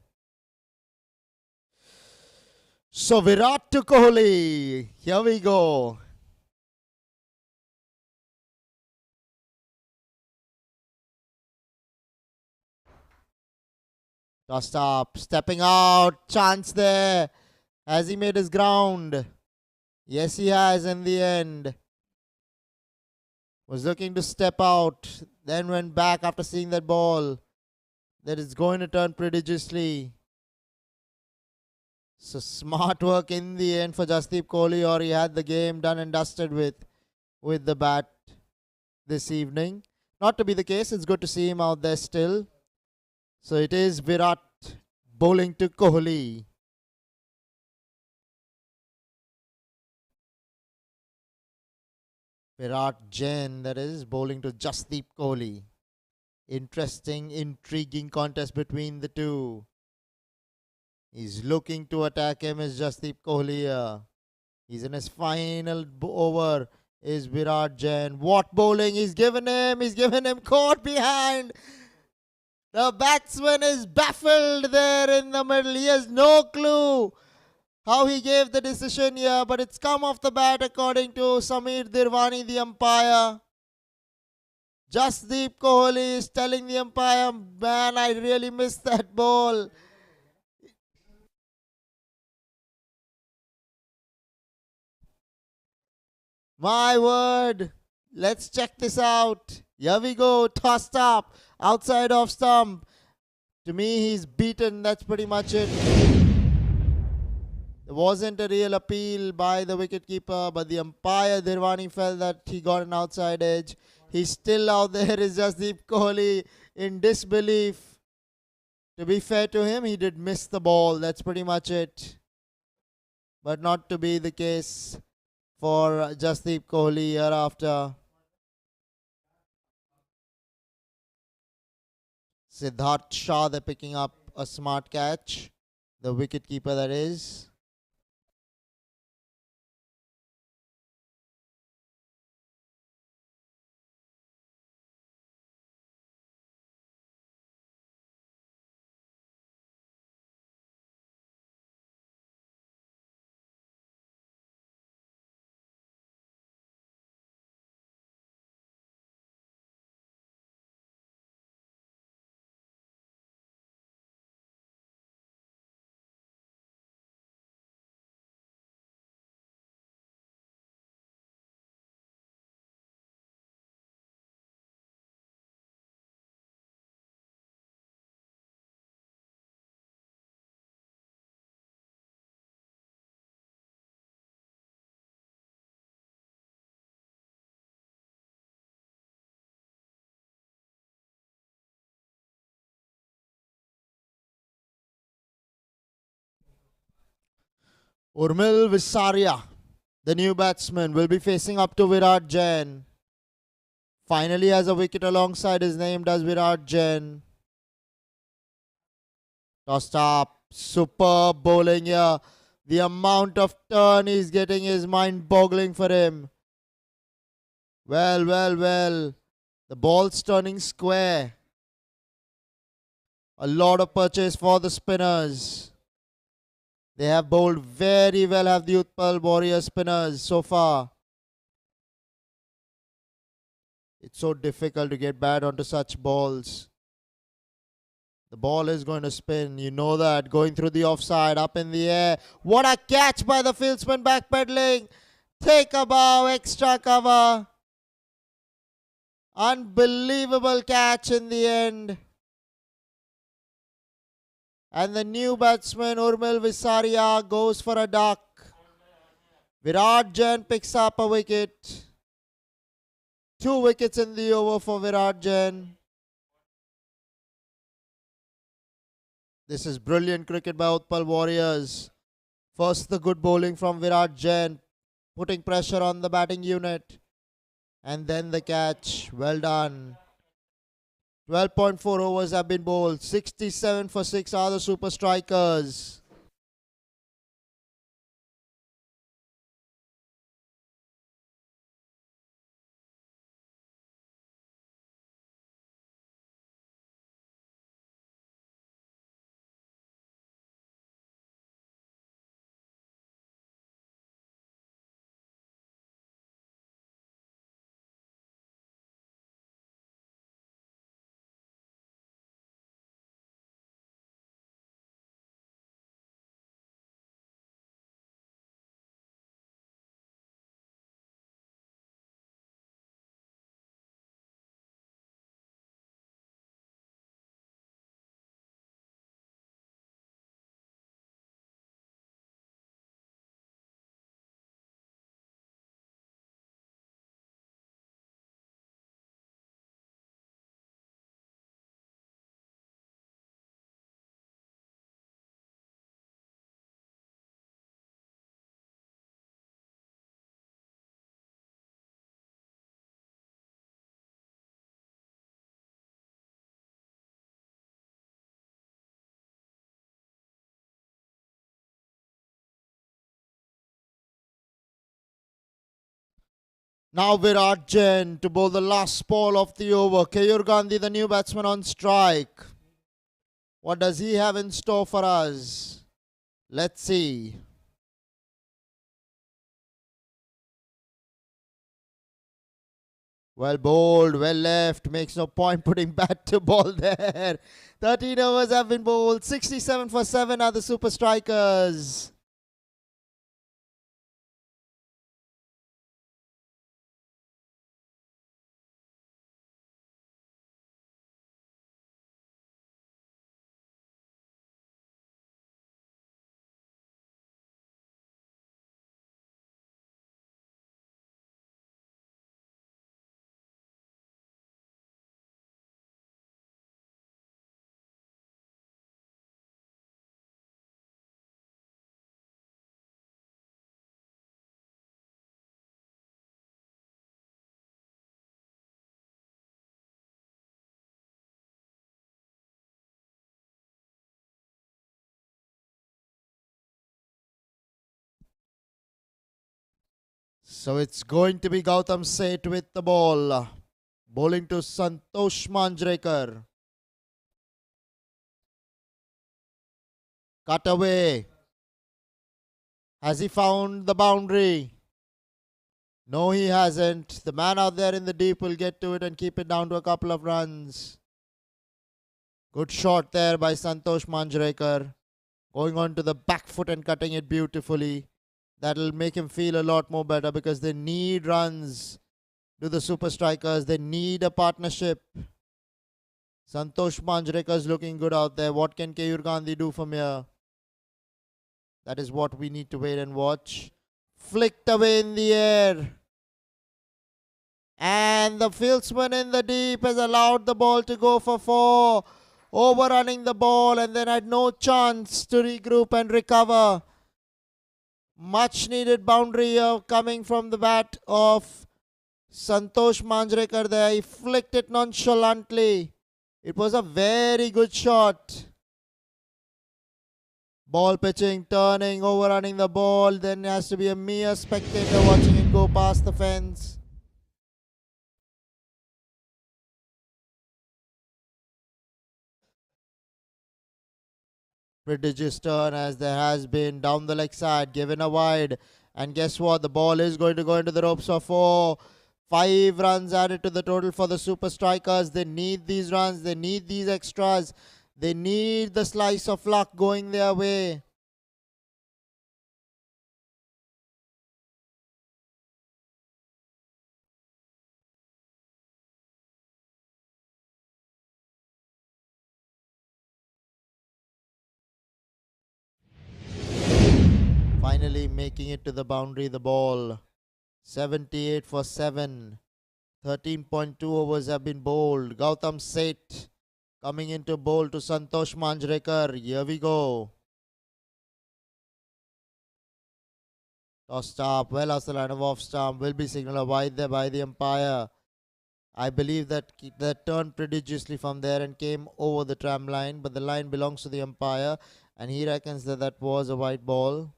So Virat to Kohli. Here we go. Tossed up, stepping out, chance there. Has he made his ground? Yes, he has in the end. Was looking to step out, then went back after seeing that ball. That is going to turn prodigiously. So smart work in the end for Jasdeep Kohli, or he had the game done and dusted with the bat this evening. Not to be the case, it's good to see him out there still. So it is Virat bowling to Kohli. Virat Jain, that is, bowling to Jasdeep Kohli. Interesting, intriguing contest between the two. He's looking to attack him as Jasdeep Kohli here. He's in his final over. Is Virat Jain. What bowling he's given him. He's given him caught behind. The batsman is baffled there in the middle. He has no clue how he gave the decision here, but it's come off the bat according to Samir Dirwani, the umpire. Jasdeep Kohli is telling the umpire, man, I really missed that ball. My word. Let's check this out. Here we go. Tossed up. Outside off stump. To me, he's beaten. That's pretty much it. There wasn't a real appeal by the wicketkeeper, but the umpire Dirwani felt that he got an outside edge. He's still out there. Is Jasdeep Kohli in disbelief. To be fair to him, he did miss the ball. That's pretty much it. But not to be the case for Jasdeep Kohli year after. Siddharth Shah, they're picking up a smart catch. The wicketkeeper, that is. Urmil Visaria, the new batsman, will be facing up to Virat Jain. Finally has a wicket alongside his name, does Virat Jain. Tossed up. Superb bowling here. The amount of turn he's getting is mind-boggling for him. Well, well, well. The ball's turning square. A lot of purchase for the spinners. They have bowled very well, have the Utpal Warriors spinners so far. It's so difficult to get bat onto such balls. The ball is going to spin. You know that. Going through the offside. Up in the air. What a catch by the fieldsman, backpedaling. Take a bow. Extra cover. Unbelievable catch in the end. And the new batsman, Urmil Visaria, goes for a duck. Virat Jain picks up a wicket. 2 wickets in the over for Virat Jain. This is brilliant cricket by Utpal Warriors. First, the good bowling from Virat Jain, putting pressure on the batting unit. And then the catch. Well done. 12.4 overs have been bowled. 67 for 6 are the super strikers. Now Virat Jain to bowl the last ball of the over. Keyur Gandhi, the new batsman, on strike. What does he have in store for us? Let's see. Well bowled, well left. Makes no point putting bat to ball there. 13 overs have been bowled. 67 for 7 are the super strikers. So it's going to be Gautam Seth with the ball. Bowling to Santosh Manjrekar. Cut away. Has he found the boundary? No, he hasn't. The man out there in the deep will get to it and keep it down to a couple of runs. Good shot there by Santosh Manjrekar. Going on to the back foot and cutting it beautifully. That'll make him feel a lot more better because they need runs to the super strikers. They need a partnership. Santosh Manjrekar is looking good out there. What can Keyur Gandhi do from here? That is what we need to wait and watch. Flicked away in the air. And the fieldsman in the deep has allowed the ball to go for 4. Overrunning the ball and then had no chance to regroup and recover. Much needed boundary here coming from the bat of Santosh Manjrekar there. He flicked it nonchalantly. It was a very good shot. Ball pitching, turning, overrunning the ball. Then has to be a mere spectator watching it go past the fence. Prodigious turn as there has been down the leg side, given a wide. And guess what? The ball is going to go into the ropes for 4. 5 runs added to the total for the super strikers. They need these runs. They need these extras. They need the slice of luck going their way. Finally making it to the boundary, the ball. 78 for 7. 13.2 overs have been bowled. Gautam Seth coming into bowl to Santosh Manjrekar. Here we go. Tossed up, well as the line of off stump, will be signalled wide there by the umpire. I believe that turned prodigiously from there and came over the tram line, but the line belongs to the umpire and he reckons that that was a white ball.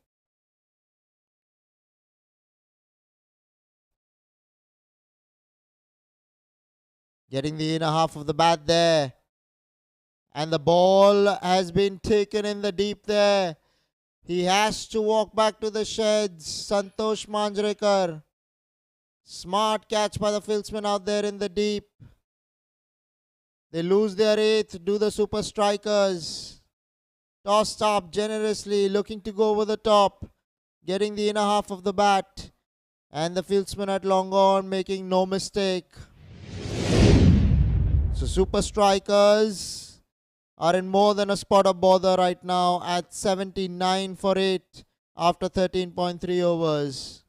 Getting the inner half of the bat there. And the ball has been taken in the deep there. He has to walk back to the sheds. Santosh Manjrekar. Smart catch by the fieldsman out there in the deep. They lose their 8th. Do the super strikers. Tossed up generously. Looking to go over the top. Getting the inner half of the bat. And the fieldsman at long on making no mistake. So super strikers are in more than a spot of bother right now at 79 for 8 after 13.3 overs.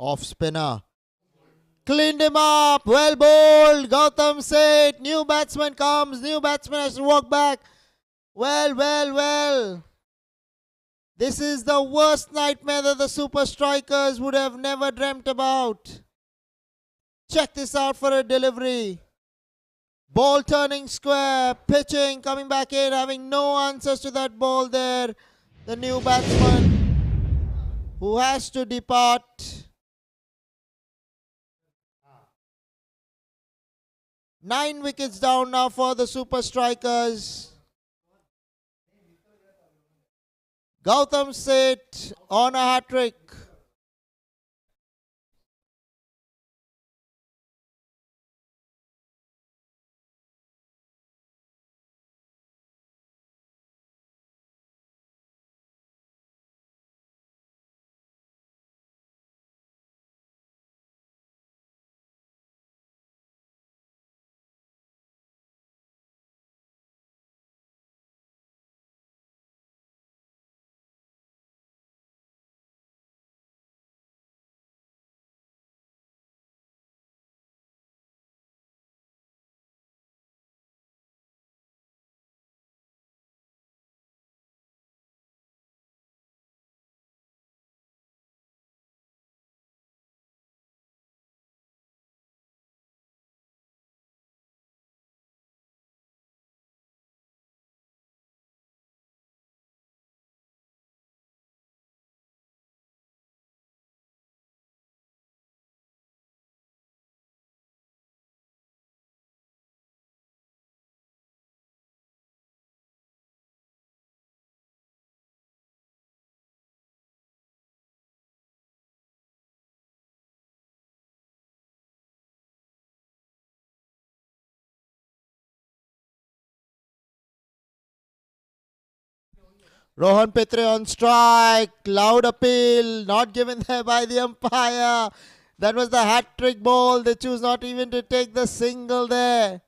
Off spinner. Cleaned him up. Well bowled. Gautam Seth. New batsman comes. New batsman has to walk back. Well. This is the worst nightmare that the super strikers would have never dreamt about. Check this out for a delivery. Ball turning square. Pitching. Coming back in. Having no answers to that ball there. The new batsman who has to depart. 9 wickets down now for the Super Strikers. Gautam Seth on a hat-trick. Rohan Pitre on strike. Loud appeal. Not given there by the umpire. That was the hat-trick ball. They choose not even to take the single there.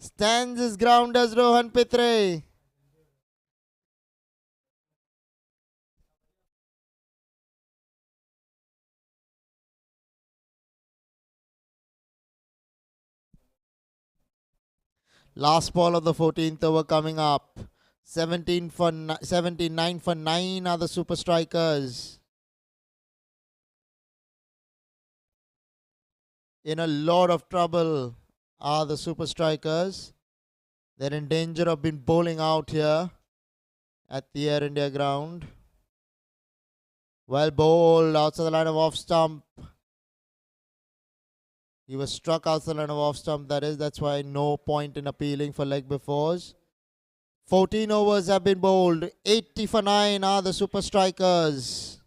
Stands his ground as Rohan Pitre. Last ball of the 14th over coming up. 79 for 9 are the Super Strikers. In a lot of trouble are the Super Strikers. They're in danger of being bowling out here at the Air India ground. Well bowled outside the line of off stump. He was struck outside the line of off stump, that is. That's why no point in appealing for leg befores. 14 overs have been bowled. 80 for 9 are the Super Strikers.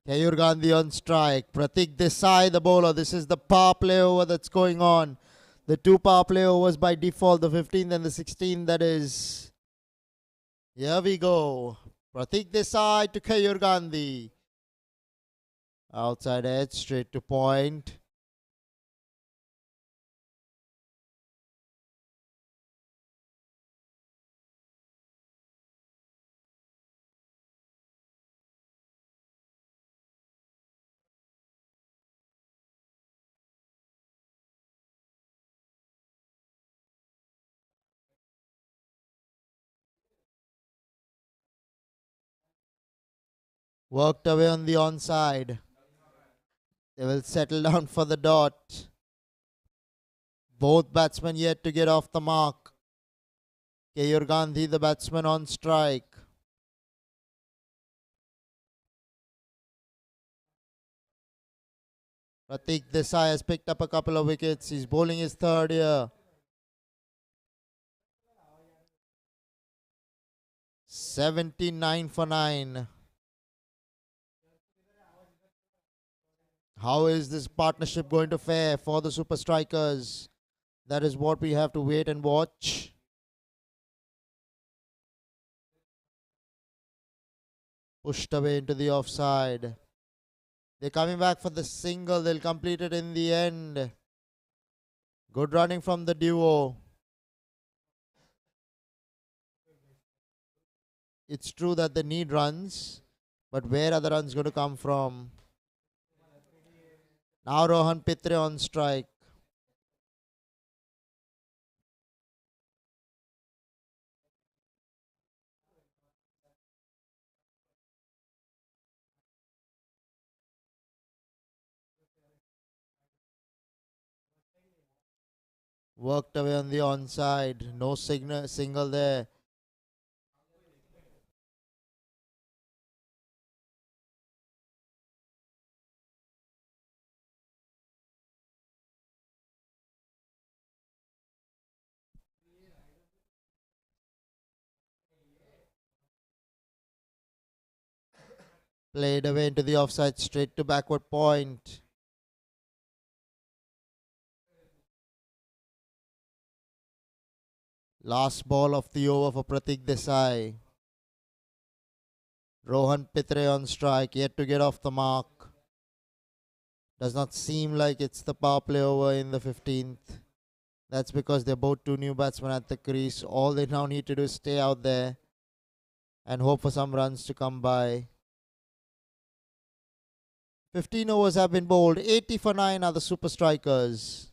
Kayur Gandhi on strike. Pratik Desai, the bowler. This is the power play over that's going on. The two power play overs by default, the 15th and the 16th, that is. Here we go. Pratik Desai to Kayur Gandhi. Outside edge, straight to point. Worked away on the onside. They will settle down for the dot. Both batsmen yet to get off the mark. Kayur Gandhi, the batsman, on strike. Pratik Desai has picked up a couple of wickets. He's bowling his third here. 79 for 9. How is this partnership going to fare for the Super Strikers? That is what we have to wait and watch. Pushed away into the offside. They're coming back for the single. They'll complete it in the end. Good running from the duo. It's true that they need runs, but where are the runs going to come from? Now Rohan Pitre on strike. Worked away on the onside. No single there. Played away into the offside, straight to backward point. Last ball of the over for Pratik Desai. Rohan Pitre on strike, yet to get off the mark. Does not seem like it's the power play over in the 15th. That's because they're both two new batsmen at the crease. All they now need to do is stay out there and hope for some runs to come by. 15 overs have been bowled. 80 for 9 are the Super Strikers.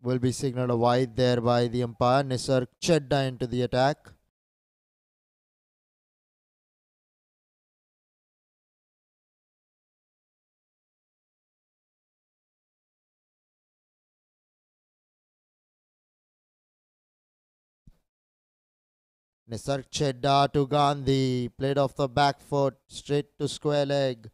Will be signaled a wide there by the umpire. Nisar Chedda into the attack. Nisar Chedda to Gandhi. Played off the back foot. Straight to square leg.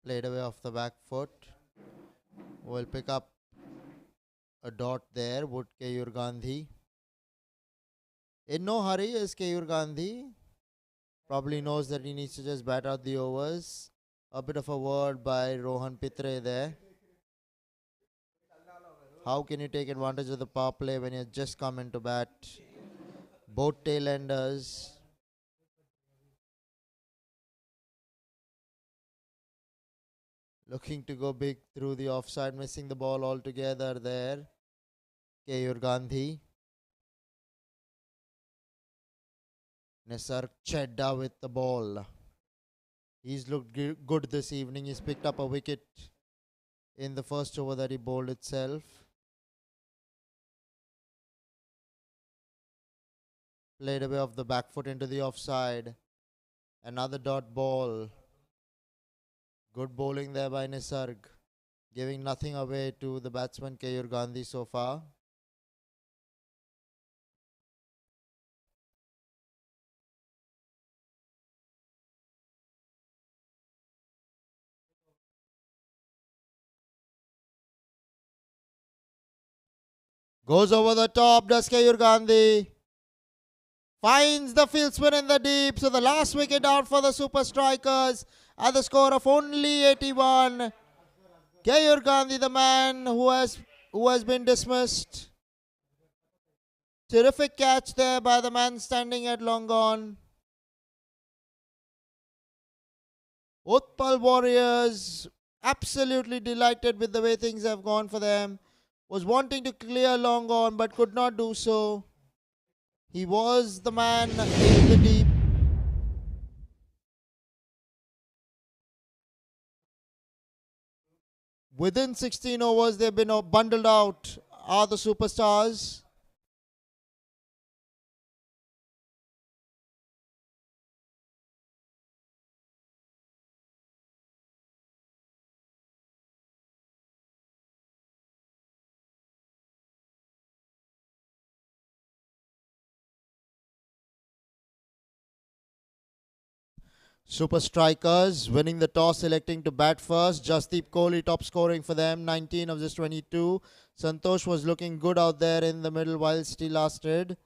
Played away off the back foot. Will pick up a dot there. Would Keyur Gandhi. In no hurry is Keyur Gandhi. Probably knows that he needs to just bat out the overs. A bit of a word by Rohan Pitre there. How can you take advantage of the power play when you just come into bat? Both tail enders. Looking to go big through the offside, missing the ball altogether there. Keyur Gandhi. Nisarg Chedda with the ball. He's looked good this evening. He's picked up a wicket in the first over that he bowled itself. Played away off the back foot into the offside. Another dot ball. Good bowling there by Nisarg. Giving nothing away to the batsman Keyur Gandhi so far. Goes over the top, does Keyur Gandhi. Finds the field spin in the deep. So the last wicket out for the Super Strikers at the score of only 81. Keyur Gandhi, the man who has been dismissed. Terrific catch there by the man standing at long on. Utpal Warriors absolutely delighted with the way things have gone for them. Was wanting to clear long on but could not do so. He was the man in the deep. Within 16 overs, they've been bundled out are the superstars. Super Strikers winning the toss, selecting to bat first. Jasdeep Kohli top scoring for them, 19 of just 22. Santosh was looking good out there in the middle whilst he lasted.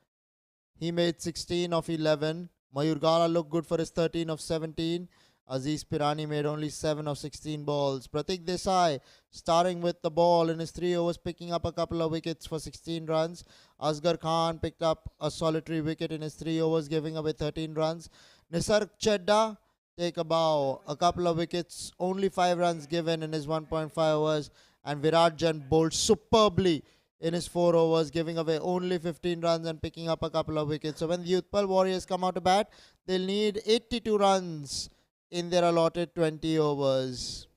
He made 16 of 11. Mayur Gala looked good for his 13 of 17. Aziz Pirani made only 7 of 16 balls. Pratik Desai starting with the ball in his 3 overs, picking up a couple of wickets for 16 runs. Asghar Khan picked up a solitary wicket in his 3 overs, giving away 13 runs. Nisarg Chedda take a bow, a couple of wickets, only 5 runs given in his 1.5 overs. And Virat Jain bowled superbly in his 4 overs, giving away only 15 runs and picking up a couple of wickets. So when the Utpal Warriors come out to bat, they'll need 82 runs in their allotted 20 overs.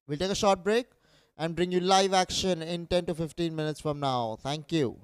We'll take a short break and bring you live action in 10 to 15 minutes from now. Thank you.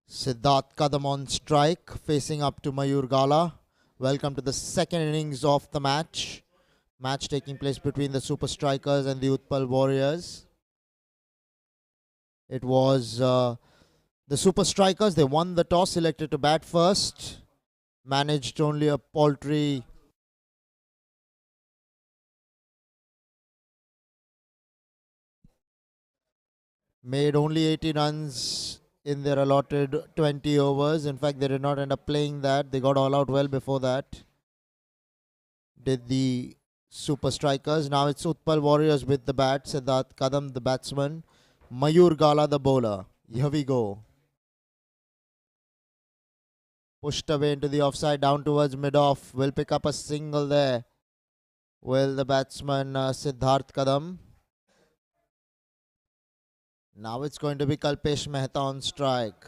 Siddharth Kadam on strike, facing up to Mayur Gala. Welcome to the second innings of the match. Match taking place between the Super Strikers and the Utpal Warriors. It was the Super Strikers. They won the toss, selected to bat first. Managed only a paltry made only 80 runs in their allotted 20 overs. In fact, they did not end up playing that. They got all out well before that. Did the Super Strikers. Now it's Utpal Warriors with the bat. Siddharth Kadam, the batsman. Mayur Gala, the bowler. Here we go. Pushed away into the offside, down towards mid-off. Will pick up a single there. Will the batsman Siddharth Kadam. Now it's going to be Kalpesh Mehta on strike.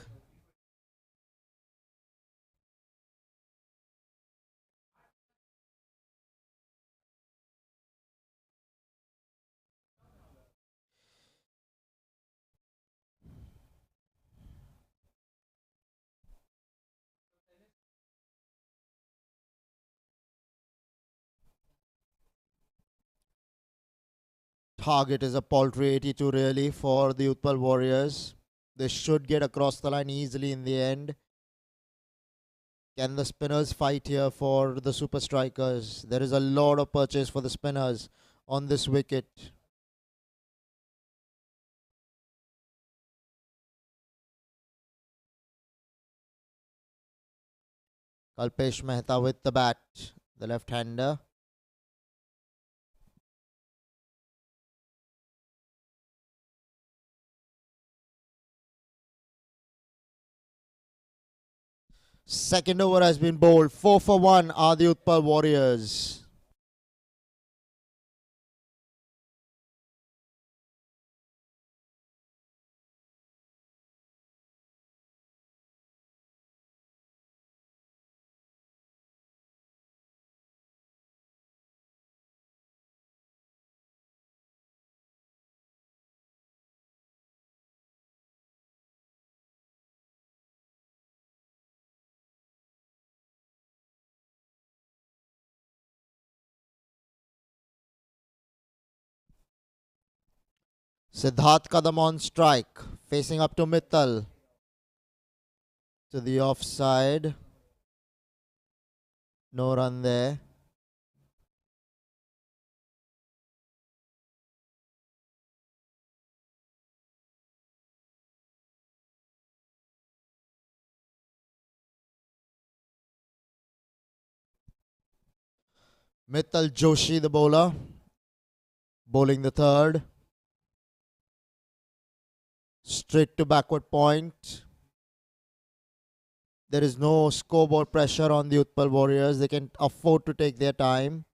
Target is a paltry 82 really for the Utpal Warriors. They should get across the line easily in the end. Can the spinners fight here for the Super Strikers? There is a lot of purchase for the spinners on this wicket. Kalpesh Mehta with the bat, the left-hander. Second over has been bowled. 4 for 1 are the Utpal Warriors. Siddharth Kadam on strike, facing up to Mittal. To the offside. No run there. Mittal Joshi, the bowler, bowling the third. Straight to backward point. There is no scoreboard pressure on the Utpal Warriors. They can afford to take their time.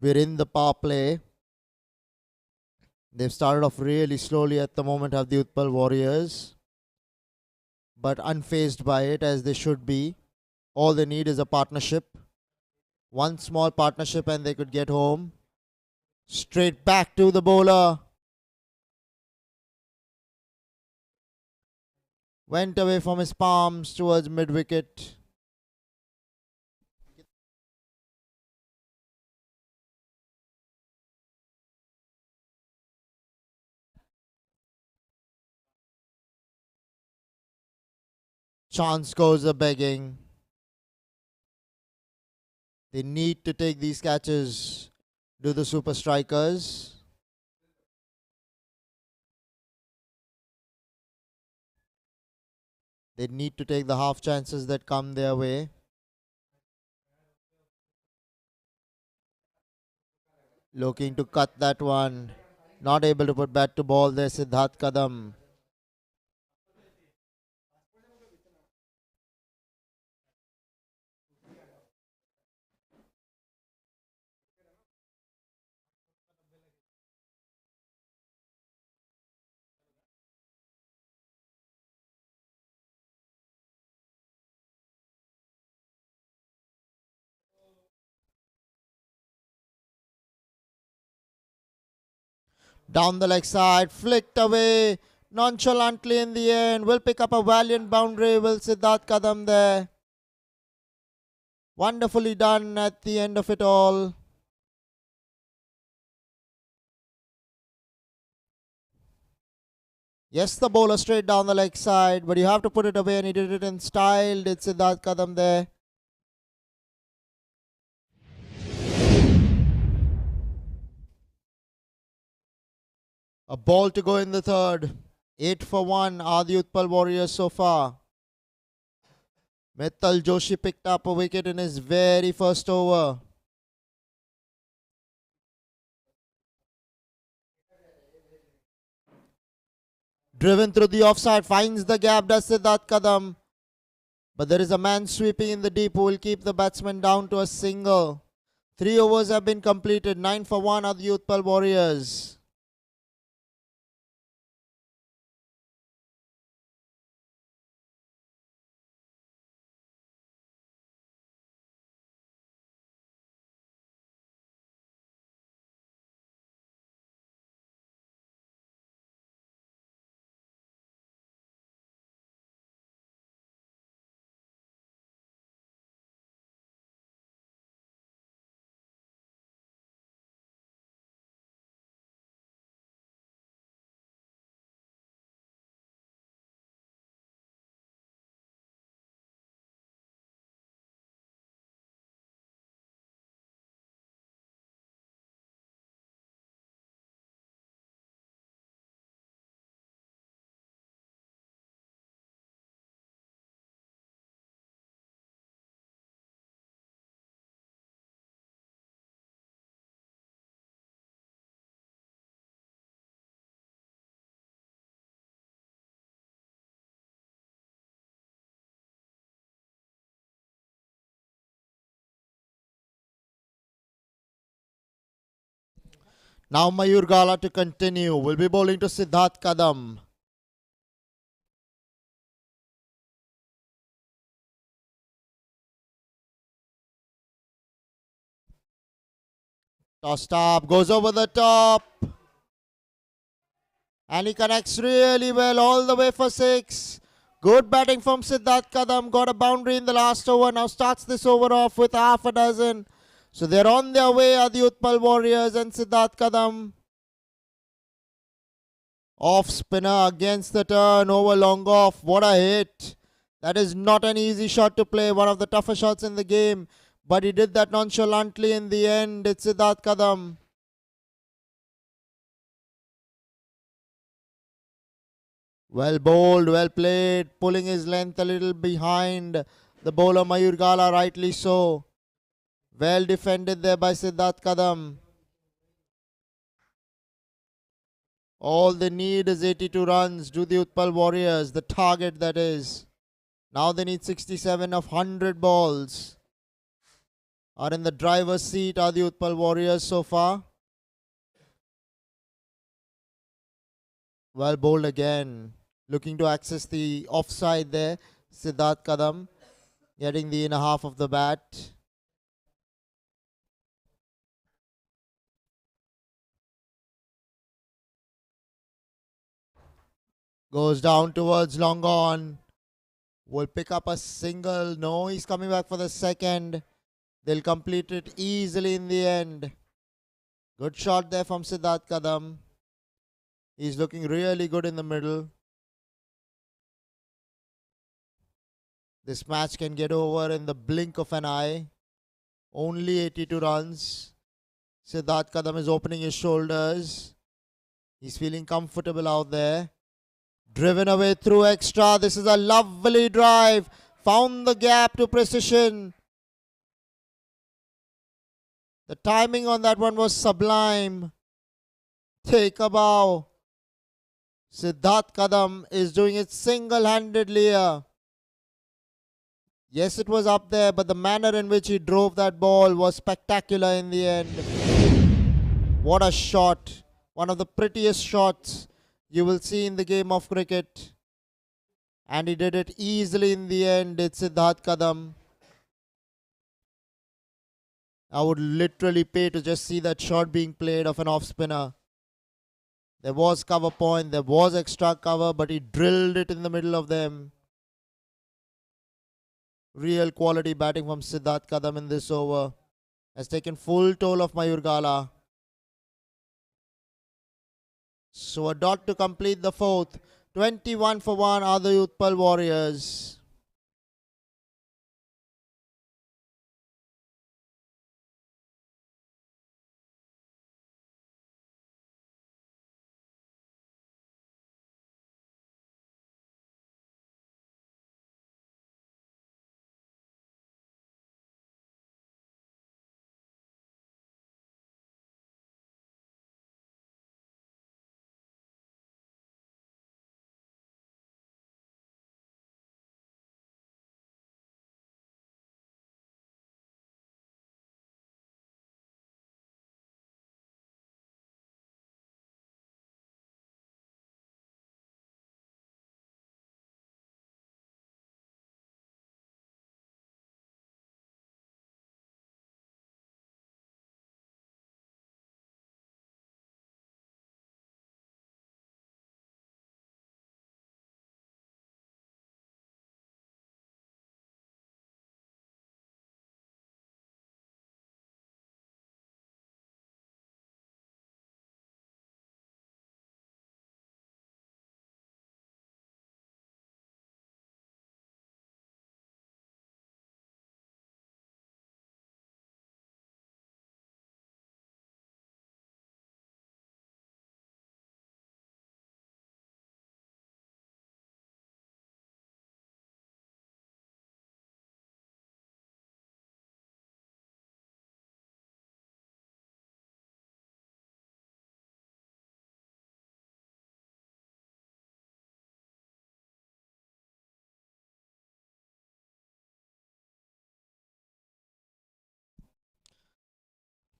We're in the power play. They've started off really slowly at the moment, have the Utpal Warriors, but unfazed by it as they should be. All they need is a partnership. One small partnership and they could get home. Straight back to the bowler. Went away from his palms towards mid-wicket. Chance goes a begging. They need to take these catches. Do the Super Strikers. They need to take the half chances that come their way. Looking to cut that one. Not able to put bat to ball there, Siddharth Kadam. Down the leg side, flicked away. nonchalantly in the end. Will pick up a valiant boundary. Will Siddharth Kadam there. Wonderfully done at the end of it all. Yes, the bowler straight down the leg side, but you have to put it away, and he did it in style. Did Siddharth Kadam there. A ball to go in the third. 8 for 1 are the Utpal Warriors so far. Mittal Joshi picked up a wicket in his very first over. Driven through the offside, finds the gap, does Siddharth Kadam. But there is a man sweeping in the deep who will keep the batsman down to a single. 3 overs have been completed. 9 for 1 are the Utpal Warriors. Now Mayur Gala to continue. Will be bowling to Siddharth Kadam. Tossed up, goes over the top. And he connects really well all the way for 6. Good batting from Siddharth Kadam. Got a boundary in the last over. Now starts this over off with half a dozen. So they're on their way, are the Utpal Warriors and Siddharth Kadam. Off spinner against the turn, over long off. What a hit. That is not an easy shot to play. One of the tougher shots in the game. But he did that nonchalantly in the end. It's Siddharth Kadam. Well bowled, well played. Pulling his length a little behind the bowler Mayur Gala, rightly so. Well defended there by Siddharth Kadam. All they need is 82 runs to the Utpal Warriors, the target that is. Now they need 67 of 100 balls. Are in the driver's seat are the Utpal Warriors so far. Well bowled again. Looking to access the offside there. Siddharth Kadam getting the inner half of the bat. Goes down towards long on. Will pick up a single. No, he's coming back for the second. They'll complete it easily in the end. Good shot there from Siddharth Kadam. He's looking really good in the middle. This match can get over in the blink of an eye. Only 82 runs. Siddharth Kadam is opening his shoulders. He's feeling comfortable out there. Driven away through extra. This is a lovely drive. Found the gap to precision. The timing on that one was sublime. Take a bow. Siddharth Kadam is doing it single-handedly here. Yes, it was up there, but the manner in which he drove that ball was spectacular in the end. What a shot. One of the prettiest shots you will see in the game of cricket. And he did it easily in the end. It's Siddharth Kadam. I would literally pay to just see that shot being played of an off spinner. There was cover point, there was extra cover, but he drilled it in the middle of them. Real quality batting from Siddharth Kadam in this over. Has taken full toll of Mayur Gala. So a dot to complete the fourth. 21 for 1 are the Utpal Warriors.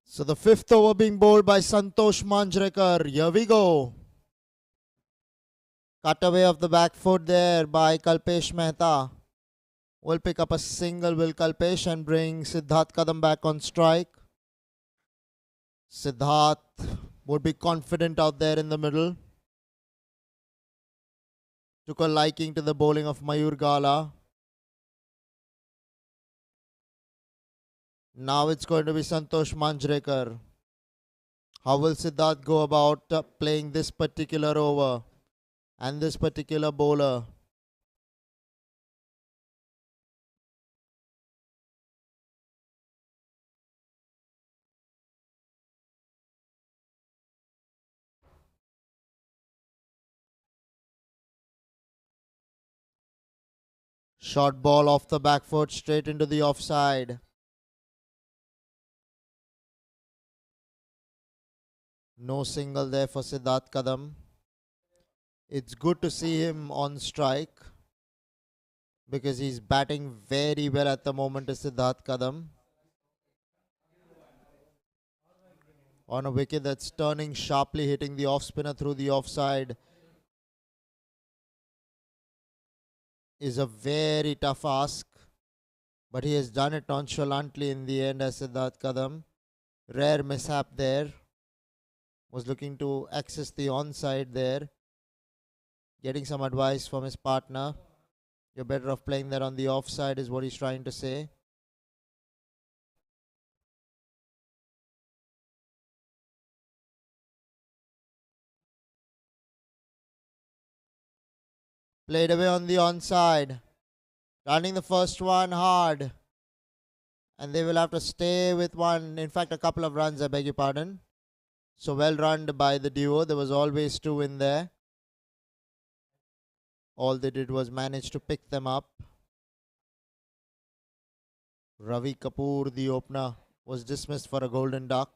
So the fifth over being bowled by Santosh Manjrekar. Here we go. Cut away of the back foot there by Kalpesh Mehta. Will pick up a single, will Kalpesh, and bring Siddharth Kadam back on strike. Siddharth would be confident out there in the middle. Took a liking to the bowling of Mayur Gala. Now it's going to be Santosh Manjrekar. How will Siddharth go about playing this particular over and this particular bowler? Short ball off the back foot straight into the offside. No single there for Siddharth Kadam. It's good to see him on strike because he's batting very well at the moment to Siddharth Kadam. On a wicket that's turning sharply, hitting the off spinner through the offside is a very tough ask. But he has done it nonchalantly in the end as Siddharth Kadam. Rare mishap there. Was looking to access the onside there. Getting some advice from his partner. You're better off playing that on the offside is what he's trying to say. Played away on the onside. Running the first one hard. And they will have to stay with one. In fact, a couple of runs, I beg your pardon. So well run by the duo. There was always two in there. All they did was manage to pick them up. Ravi Kapoor, the opener, was dismissed for a golden duck.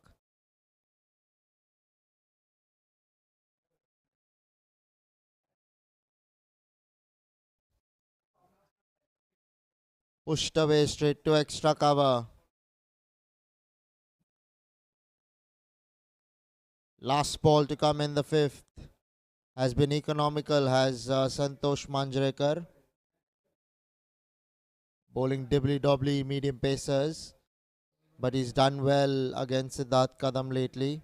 Pushed away straight to extra cover. Last ball to come in the fifth has been economical, has Santosh Manjrekar. Bowling dibbly-dobbly medium pacers. But he's done well against Siddharth Kadam lately.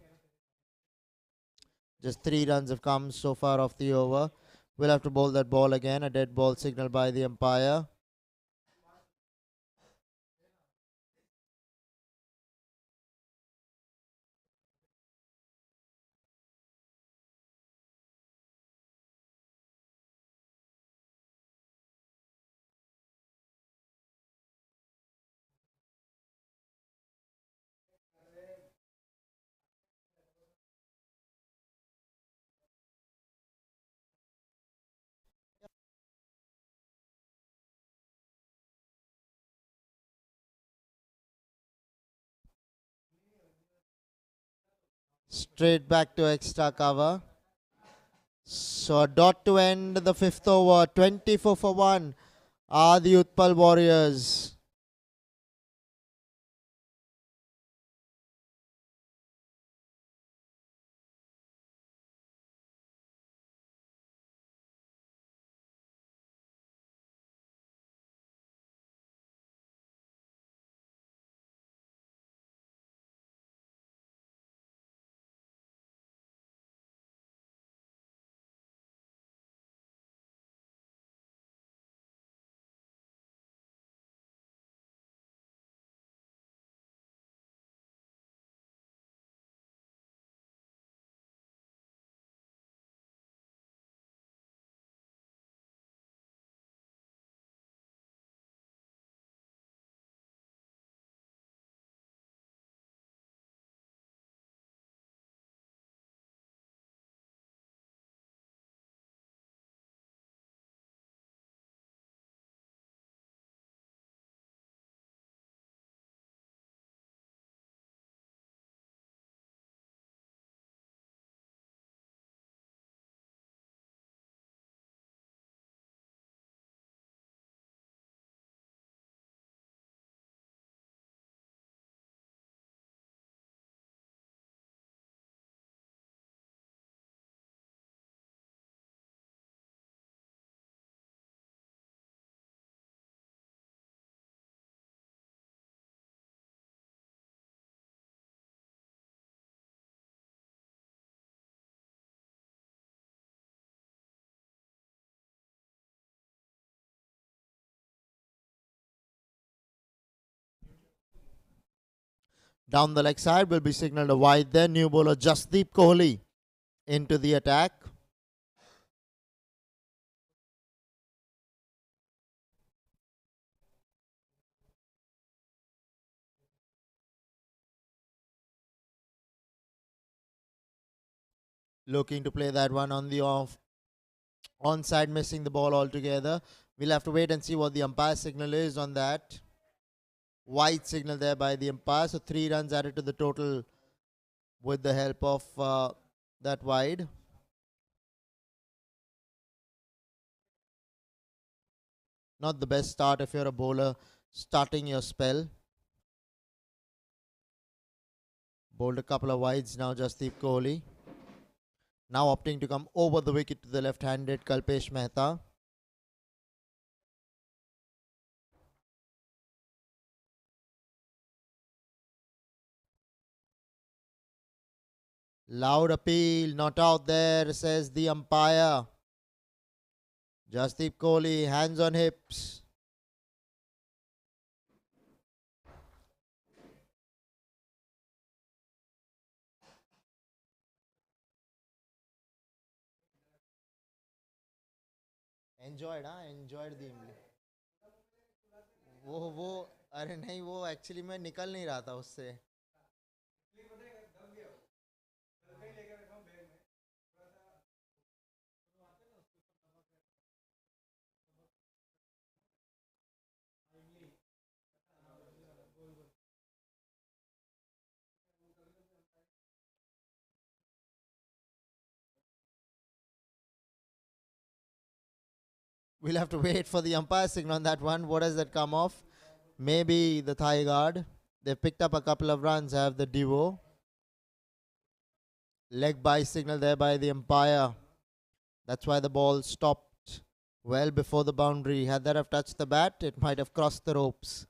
Just 3 runs have come so far off the over. We'll have to bowl that ball again. A dead ball signal by the umpire. Straight back to extra cover. So a dot to end the fifth over. 24 for 1 are the Utpal Warriors. Down the leg side will be signalled a wide there. New bowler Jasdeep Kohli into the attack. Looking to play that one on the off onside, missing the ball altogether. We'll have to wait and see what the umpire signal is on that. Wide signal there by the umpire. So 3 runs added to the total with the help of that wide. Not the best start if you're a bowler starting your spell. Bowled a couple of wides now, Jasdeep Kohli. Now opting to come over the wicket to the left-handed Kalpesh Mehta. Loud appeal, not out there, says the umpire. Jasdeep Kohli, hands on hips. Enjoyed the imli वो अरे नहीं, वो actually मैं निकल नहीं रहा था उससे. We'll have to wait for the umpire signal on that one. What does that come off? Maybe the thigh guard. They've picked up a couple of runs, have the Devo. Leg by signal there by the umpire. That's why the ball stopped well before the boundary. Had that have touched the bat, it might have crossed the ropes.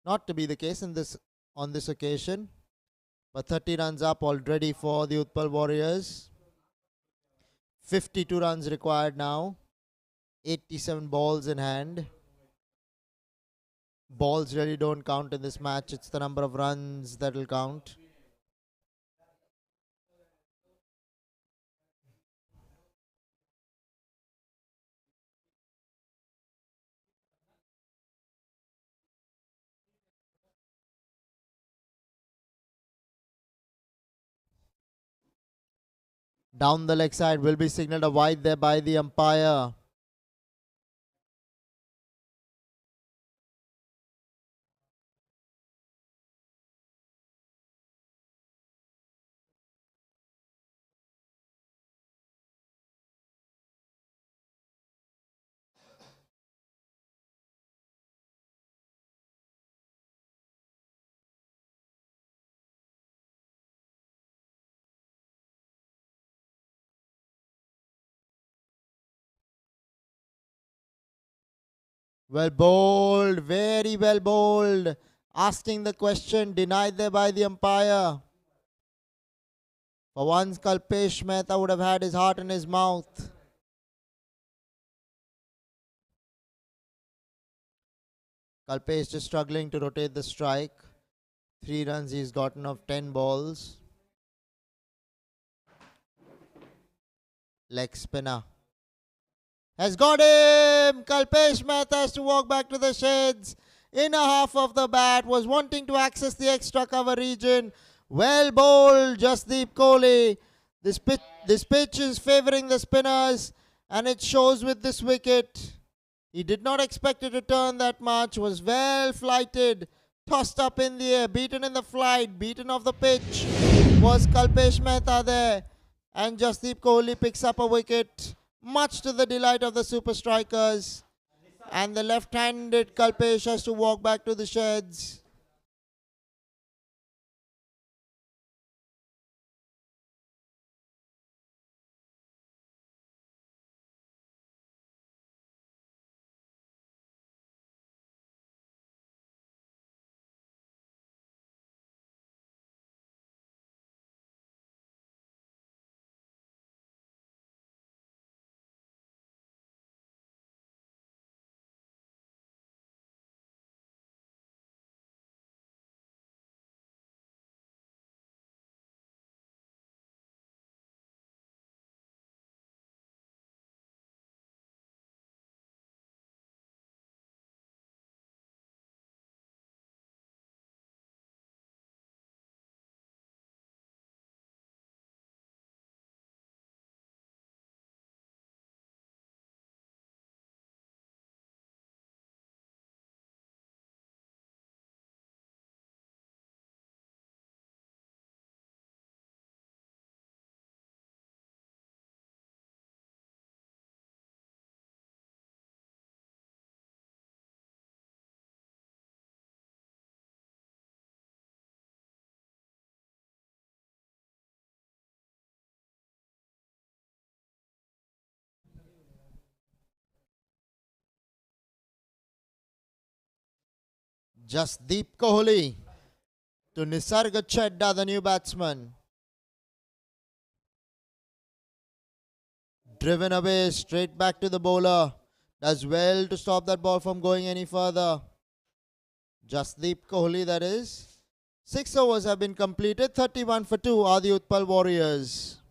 Not to be the case on this occasion. But 30 runs up already for the Utpal Warriors. 52 runs required now. 87 balls in hand. Balls really don't count in this match. It's the number of runs that will count. Down the leg side will be signaled a wide there by the umpire. Well bowled, very well bowled. Asking the question, denied there by the umpire. For once, Kalpesh Mehta would have had his heart in his mouth. Kalpesh just struggling to rotate the strike. 3 runs he's gotten of 10 balls. Leg spinner. Has got him! Kalpesh Mehta has to walk back to the sheds. Inner half of the bat, was wanting to access the extra cover region. Well bowled, Jasdeep Kohli. This pitch is favouring the spinners, and it shows with this wicket. He did not expect it to turn that much, was well flighted, tossed up in the air, beaten in the flight, beaten off the pitch. Was Kalpesh Mehta there, and Jasdeep Kohli picks up a wicket, much to the delight of the super strikers. And the left-handed Kalpesh has to walk back to the sheds. Jasdeep Kohli to Nisarga Chedda, the new batsman. Driven away, straight back to the bowler. Does well to stop that ball from going any further. Jasdeep Kohli, that is. 6 overs have been completed. 31 for 2 are the Utpal Warriors.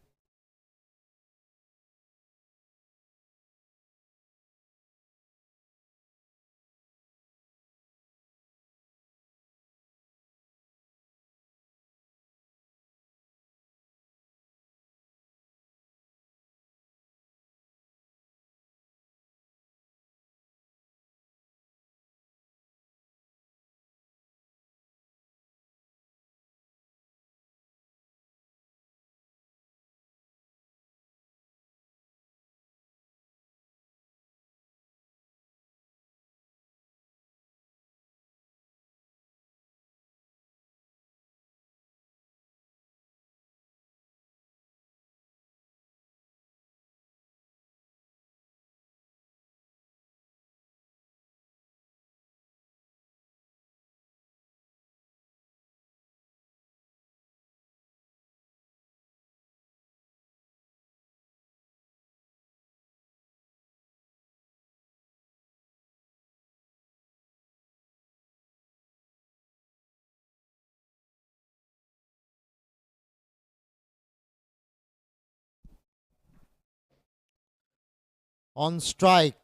on strike.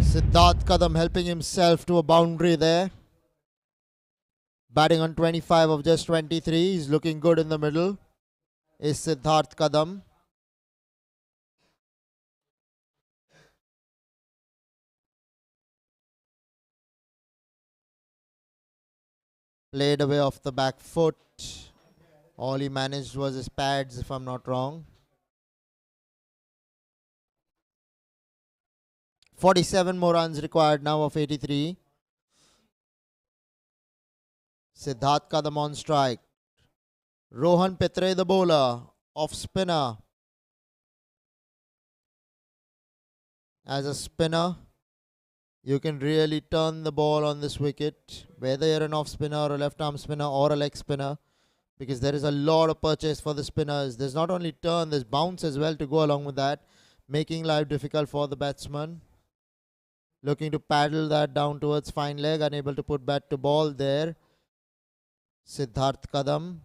Siddharth Kadam helping himself to a boundary there. Batting on 25 of just 23. He's looking good in the middle. Is Siddharth Kadam. Played away off the back foot. All he managed was his pads, if I'm not wrong. 47 more runs required now of 83. Siddharth Kadam on strike. Rohan Pitre, the bowler, off spinner. As a spinner, you can really turn the ball on this wicket, whether you're an off spinner or a left arm spinner or a leg spinner, because there is a lot of purchase for the spinners. There's not only turn, there's bounce as well to go along with that, making life difficult for the batsman. Looking to paddle that down towards fine leg, unable to put bat to ball there. Siddharth Kadam.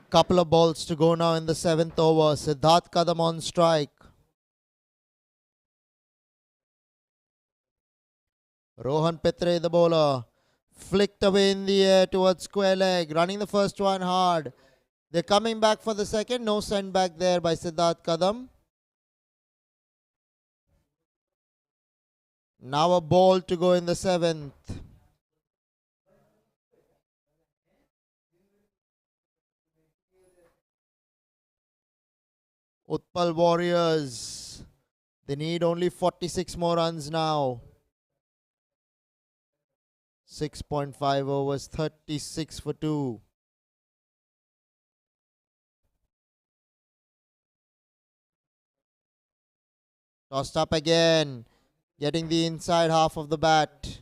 Couple of balls to go now in the 7th over. Siddharth Kadam on strike. Rohan Pitre, the bowler, flicked away in the air towards square leg, running the first one hard. They're coming back for the second. No send back there by Siddharth Kadam. Now a ball to go in the 7th. Utpal Warriors. They need only 46 more runs now. 6.5 overs, 36 for 2. Tossed up again. Getting the inside half of the bat.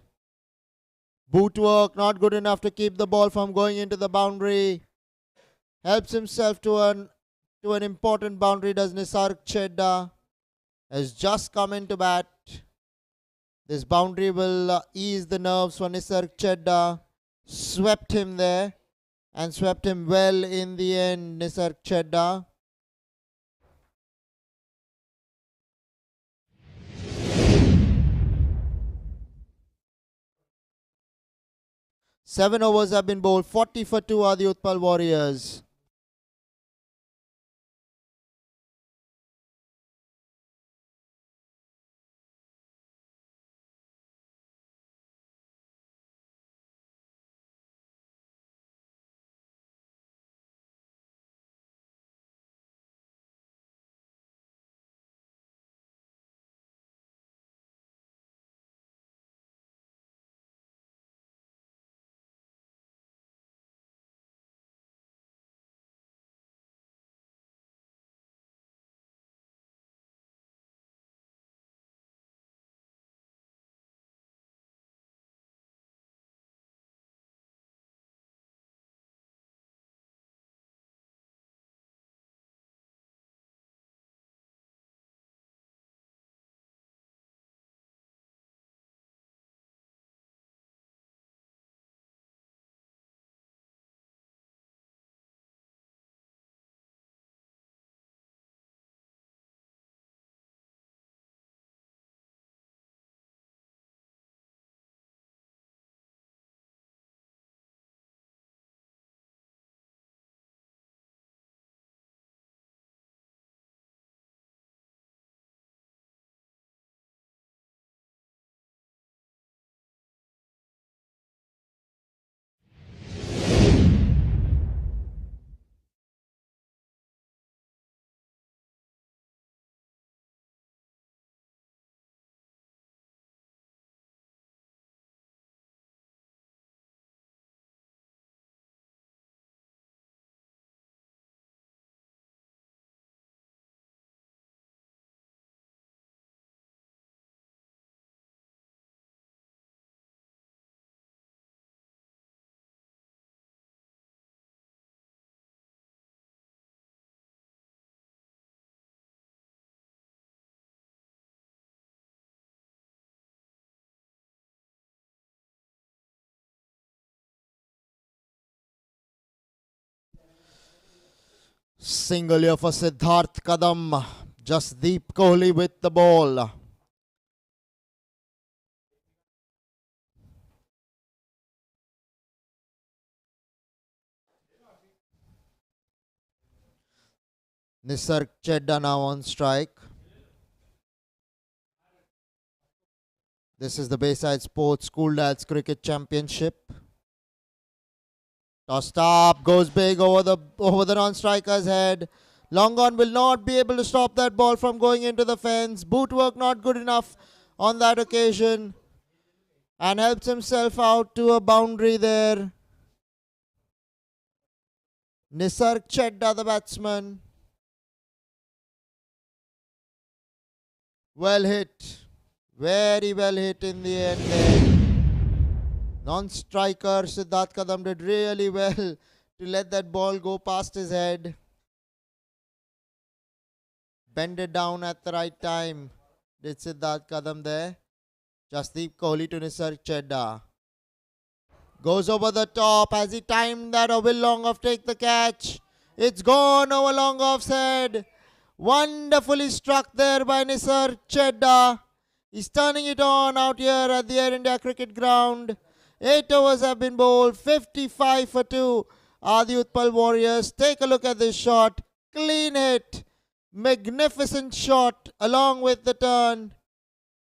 Boot work, not good enough to keep the ball from going into the boundary. Helps himself to an important boundary, does Nisarg Chedda. Has just come into bat. This boundary will ease the nerves for Nisarg Chedda. Swept him there and swept him well in the end, Nisarg Chedda. Seven overs have been bowled. 40 for 2 are the Utpal Warriors. Single here for Siddharth Kadam. Jasdeep Kohli with the ball. Nisarg Chedda now on strike. This is the Bayside Sports School Dads Cricket Championship. Tossed up, goes big over the non-striker's head. Long on will not be able to stop that ball from going into the fence. Boot work not good enough on that occasion. And helps himself out to a boundary there. Nisarg Chedda, the batsman. Well hit. Very well hit in the end there. Non-striker Siddharth Kadam did really well to let that ball go past his head. Bend it down at the right time. Did Siddharth Kadam there. Jasdeep Kohli to Nisarg Chedda. Goes over the top. Has he timed that, or will Longoff take the catch? It's gone over Longoff's head. Wonderfully struck there by Nisarg Chedda. He's turning it on out here at the Air India Cricket Ground. 8 overs have been bowled. 55 for 2 are the Utpal Warriors. Take a look at this shot. Clean hit. Magnificent shot along with the turn.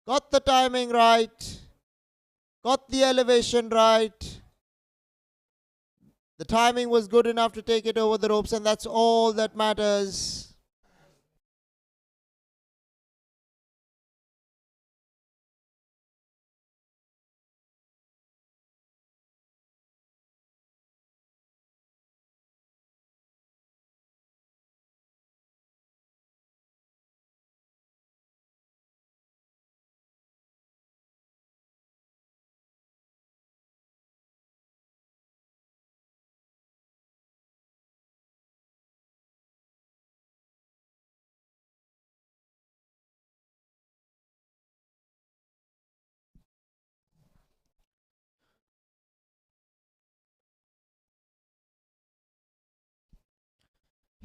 Got the timing right. Got the elevation right. The timing was good enough to take it over the ropes, and that's all that matters.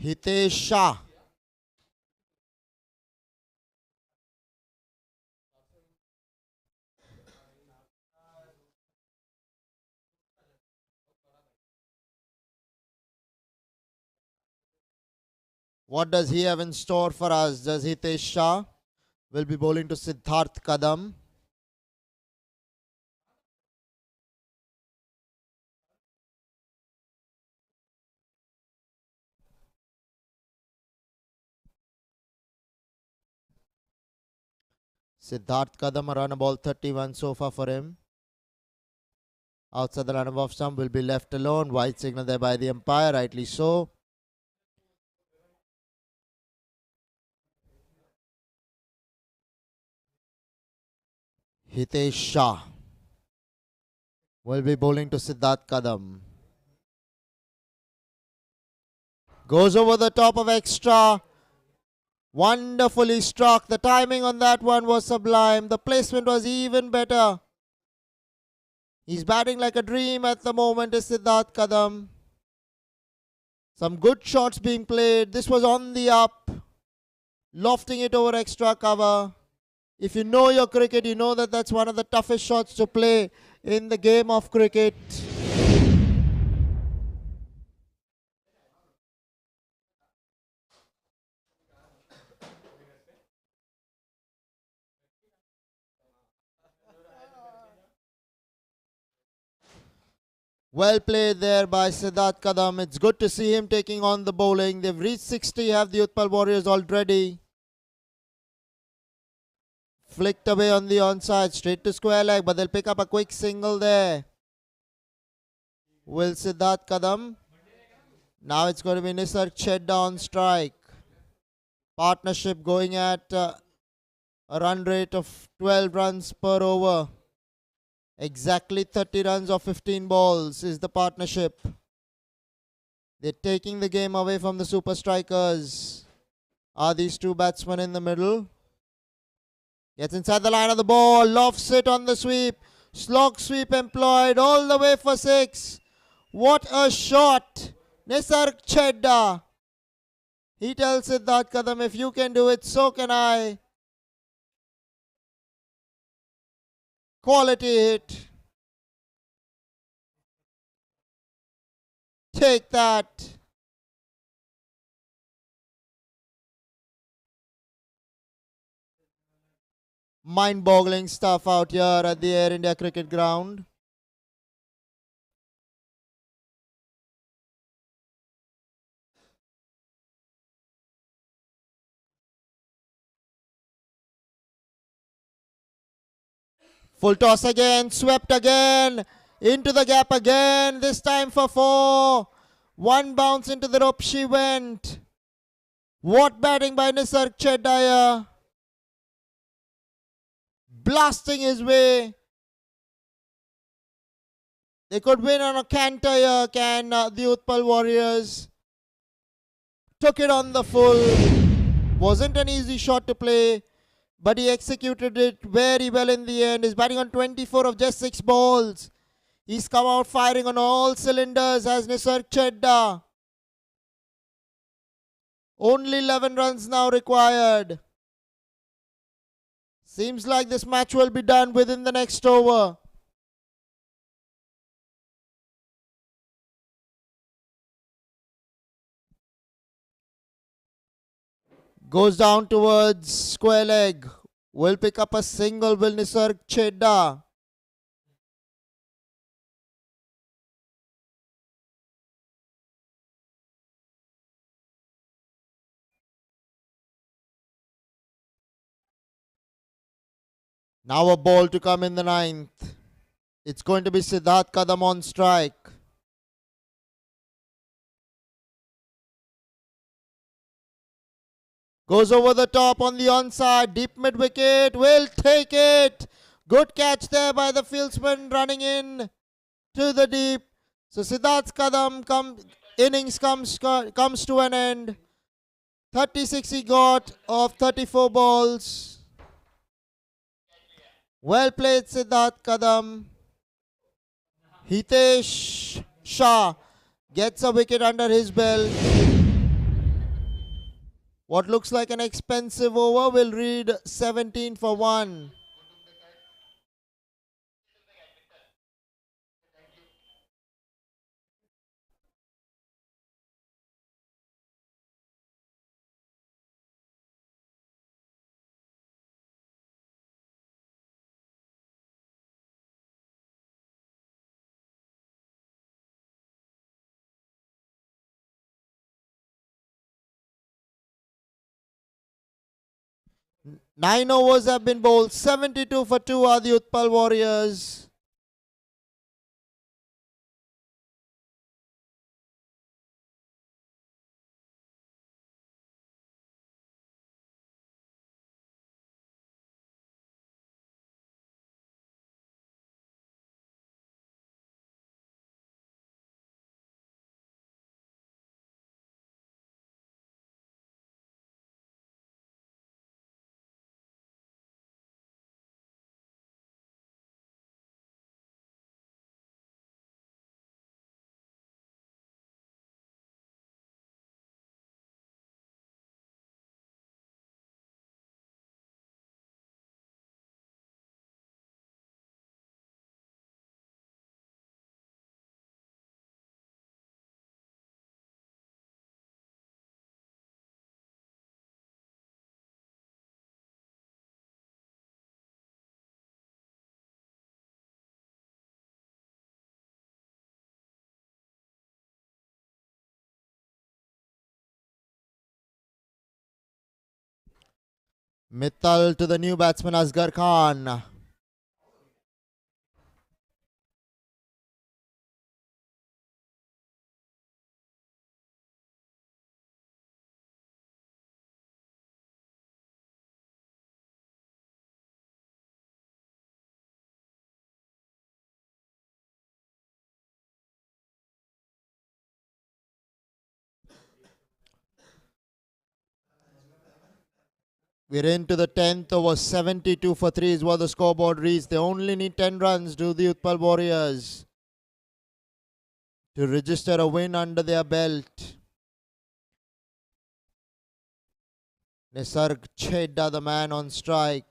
Hitesh Shah. What does he have in store for us? Does Hitesh Shah will be bowling to Siddharth Kadam. Siddharth Kadam, a run ball 31 so far for him. Outside the run of stump will be left alone. White signal there by the umpire, rightly so. Hitesh Shah will be bowling to Siddharth Kadam. Goes over the top of extra. Wonderfully struck. The timing on that one was sublime. The placement was even better. He's batting like a dream at the moment, is Siddharth Kadam. Some good shots being played. This was on the up. Lofting it over extra cover. If you know your cricket, you know that that's one of the toughest shots to play in the game of cricket. Well played there by Siddharth Kadam. It's good to see him taking on the bowling. They've reached 60, have the Utpal Warriors already. Flicked away on the onside, straight to square leg, but they'll pick up a quick single there. Will Siddharth Kadam? Now it's going to be Nisarg Chedda on strike. Partnership going at a run rate of 12 runs per over. Exactly 30 runs of 15 balls is the partnership. They're taking the game away from the super strikers. Are these two batsmen in the middle? Gets inside the line of the ball. Lofts it on the sweep. Slog sweep employed all the way for 6. What a shot. Nisarg Chedda He tells Siddharth Kadam, if you can do it, so can I. Quality hit. Take that. Mind-boggling stuff out here at the Air India Cricket Ground. Full toss again, swept again, into the gap again, this time for 4. One bounce into the rope, she went. What batting by Nisarg Cheddaya. Blasting his way. They could win on a canter here, can the Utpal Warriors. Took it on the full. Wasn't an easy shot to play, but he executed it very well in the end. He's batting on 24 of just 6 balls. He's come out firing on all cylinders as Nisarg Chedda. Only 11 runs now required. Seems like this match will be done within the next over. Goes down towards square leg. Will pick up a single, will Nisarg Chedda. Now a ball to come in the 9th. It's going to be Siddharth Kadam on strike. Goes over the top on the onside. Deep mid wicket. Will take it. Good catch there by the fieldsman running in to the deep. So Siddharth Kadam innings comes to an end. 36 he got of 34 balls. Well played, Siddharth Kadam. Hitesh Shah gets a wicket under his belt. What looks like an expensive over will read 17 for 1. Nine overs have been bowled. 72 for 2 are the Utpal Warriors. Mittal to the new batsman Asghar Khan. We're into the 10th over. 72 for 3 is what the scoreboard reads. They only need 10 runs to the Utpal Warriors to register a win under their belt. Nisarg Chedda, the man on strike.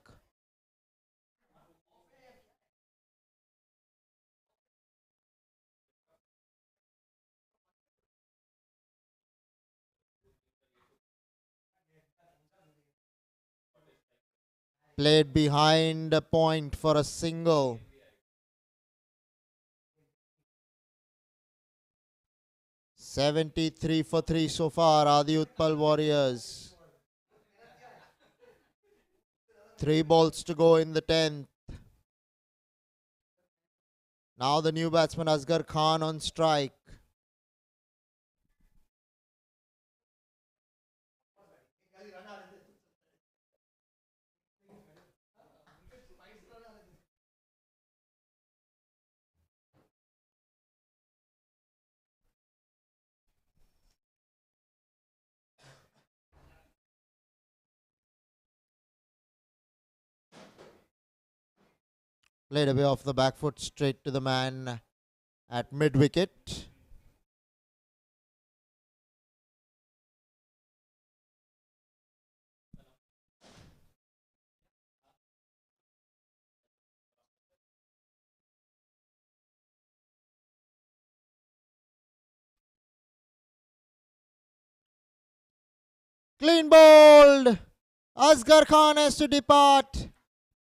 Played behind the point for a single. 73 for 3 so far are the Utpal Warriors. 3 balls to go in the 10th. Now the new batsman Asghar Khan on strike. Played away off the back foot straight to the man at mid wicket. Clean bowled. Asghar Khan has to depart.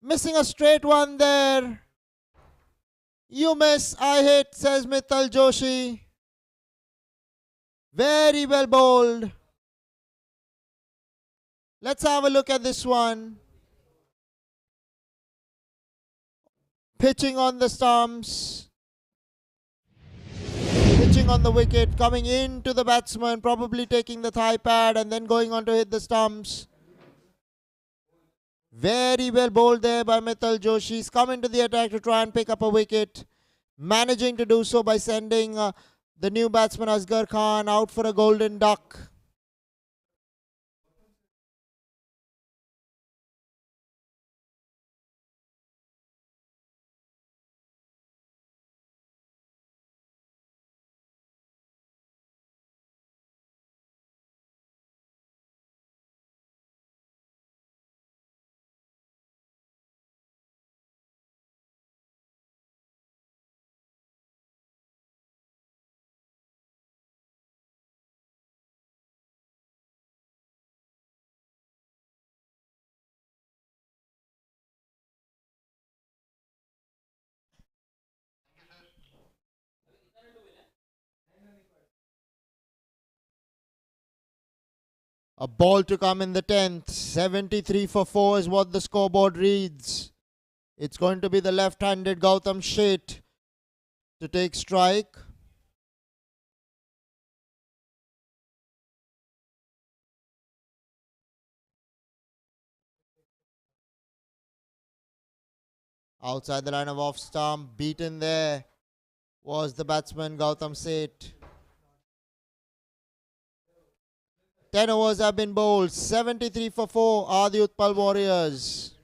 Missing a straight one there. You miss, I hit, says Mittal Joshi. Very well bowled. Let's have a look at this one. Pitching on the stumps. Pitching on the wicket. Coming into the batsman. Probably taking the thigh pad and then going on to hit the stumps. Very well bowled there by Mittal Joshi. He's come into the attack to try and pick up a wicket. Managing to do so by sending the new batsman Asghar Khan out for a golden duck. A ball to come in the 10th. 73 for 4 is what the scoreboard reads. It's going to be the left-handed Gautam Sheth to take strike. Outside the line of off stump. Beaten there was the batsman Gautam Sheth. 10 overs have been bowled. 73 for 4 are the Utpal Warriors.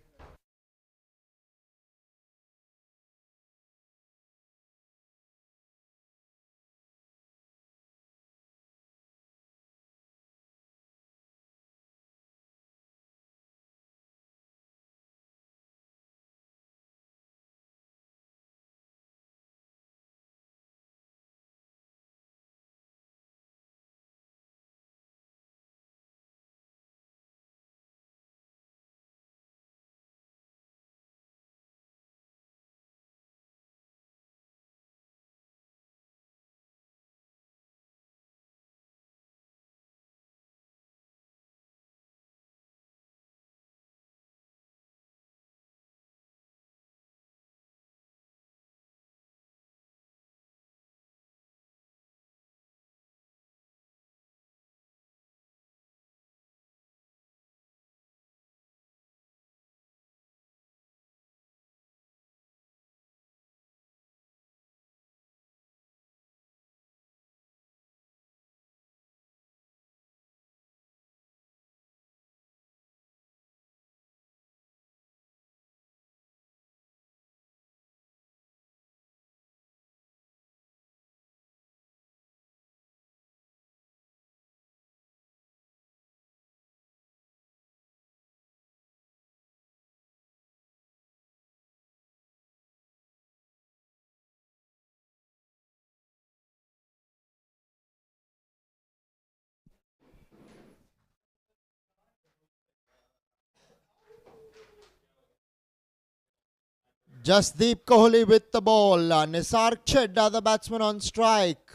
Jasdeep Kohli with the ball. Nisarg Chedda, the batsman, on strike.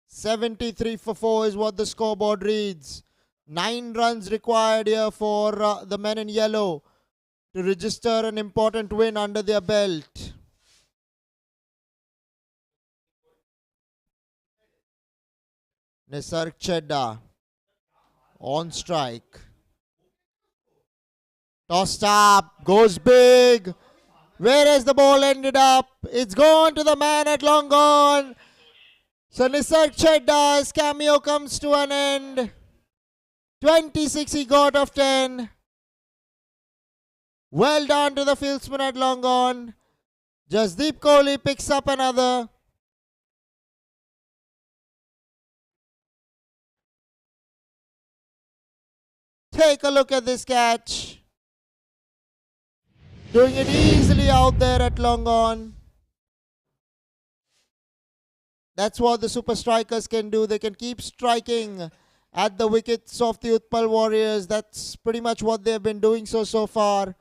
73 for 4 is what the scoreboard reads. 9 runs required here for the men in yellow to register an important win under their belt. Nisarg Chedda on strike. Tossed up, goes big. Where has the ball ended up? It's gone to the man at long on. So Nisarg Chedda's cameo comes to an end. 26 he got of 10. Well done to the fieldsman at long on. Jasdeep Kohli picks up another. Take a look at this catch. Doing it easily out there at long on. That's what the super strikers can do. They can keep striking at the wickets of the Utpal Warriors. That's pretty much what they've been doing so far.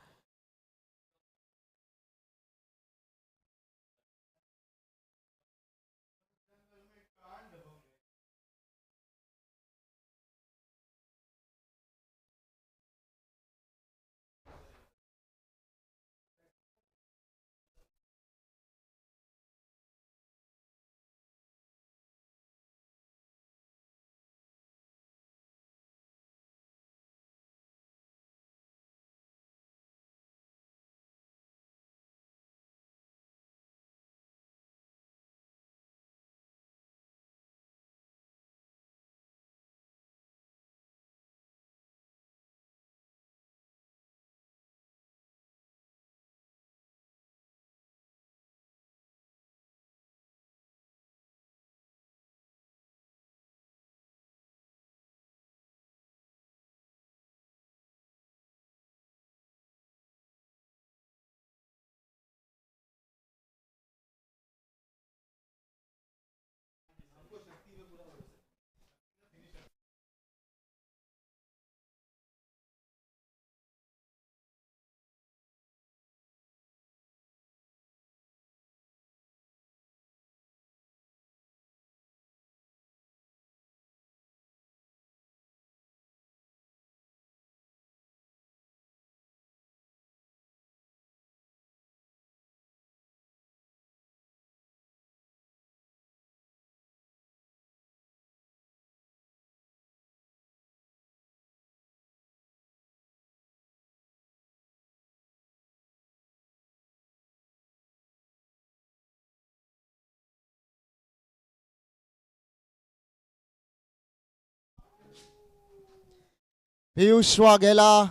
Piyush Waghela,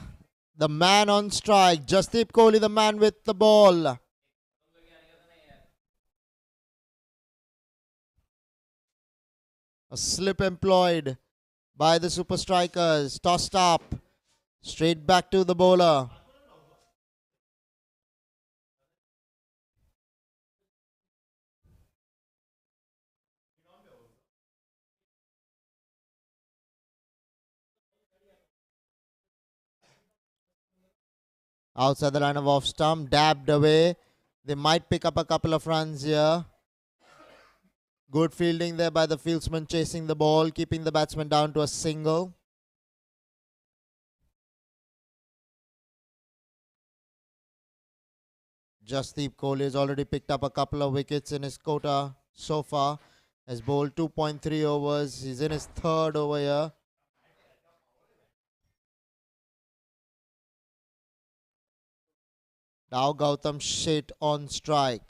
the man on strike. Jasdeep Kohli, the man with the ball. A slip employed by the super strikers. Tossed up. Straight back to the bowler. Outside the line of off stump. Dabbed away. They might pick up a couple of runs here. Good fielding there by the fieldsman chasing the ball, keeping the batsman down to a single. Jasdeep Kohli has already picked up a couple of wickets in his quota so far. Has bowled 2.3 overs. He's in his third over here. Now Gautam Sheth on strike.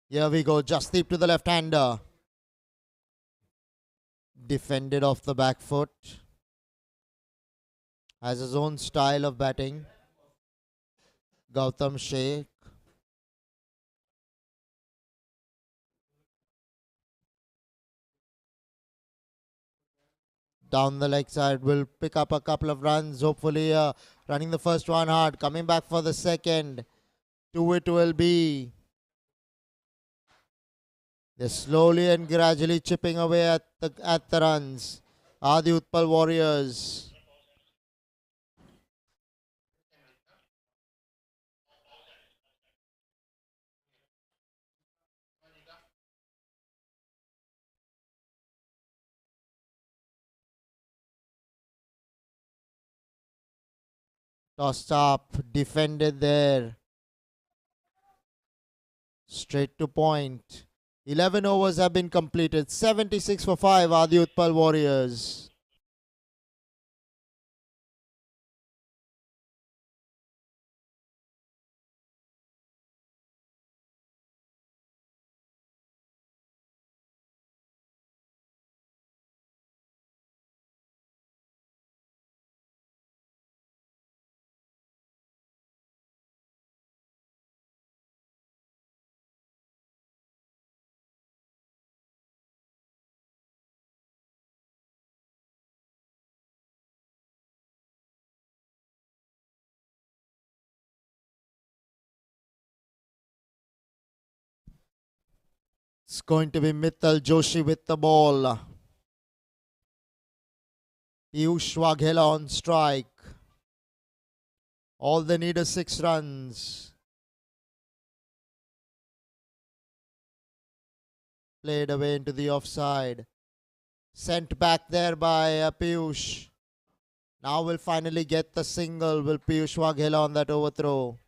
Here we go. Jasdeep to the left-hander. Defended off the back foot. Has his own style of batting. Gautam Sheth. Down the leg side will pick up a couple of runs. Hopefully Running the first one hard. Coming back for the second. 2 it will be. They're slowly and gradually chipping away at the runs. Are the Utpal Warriors. Tossed up, defended there. Straight to point. 11 overs have been completed. 76 for 5 are the Utpal Warriors. It's going to be Mittal Joshi with the ball. Piyush Waghela on strike. All they need is 6 runs. Played away into the offside. Sent back there by Piyush. Now we'll finally get the single. Will Piyush Waghela on that overthrow?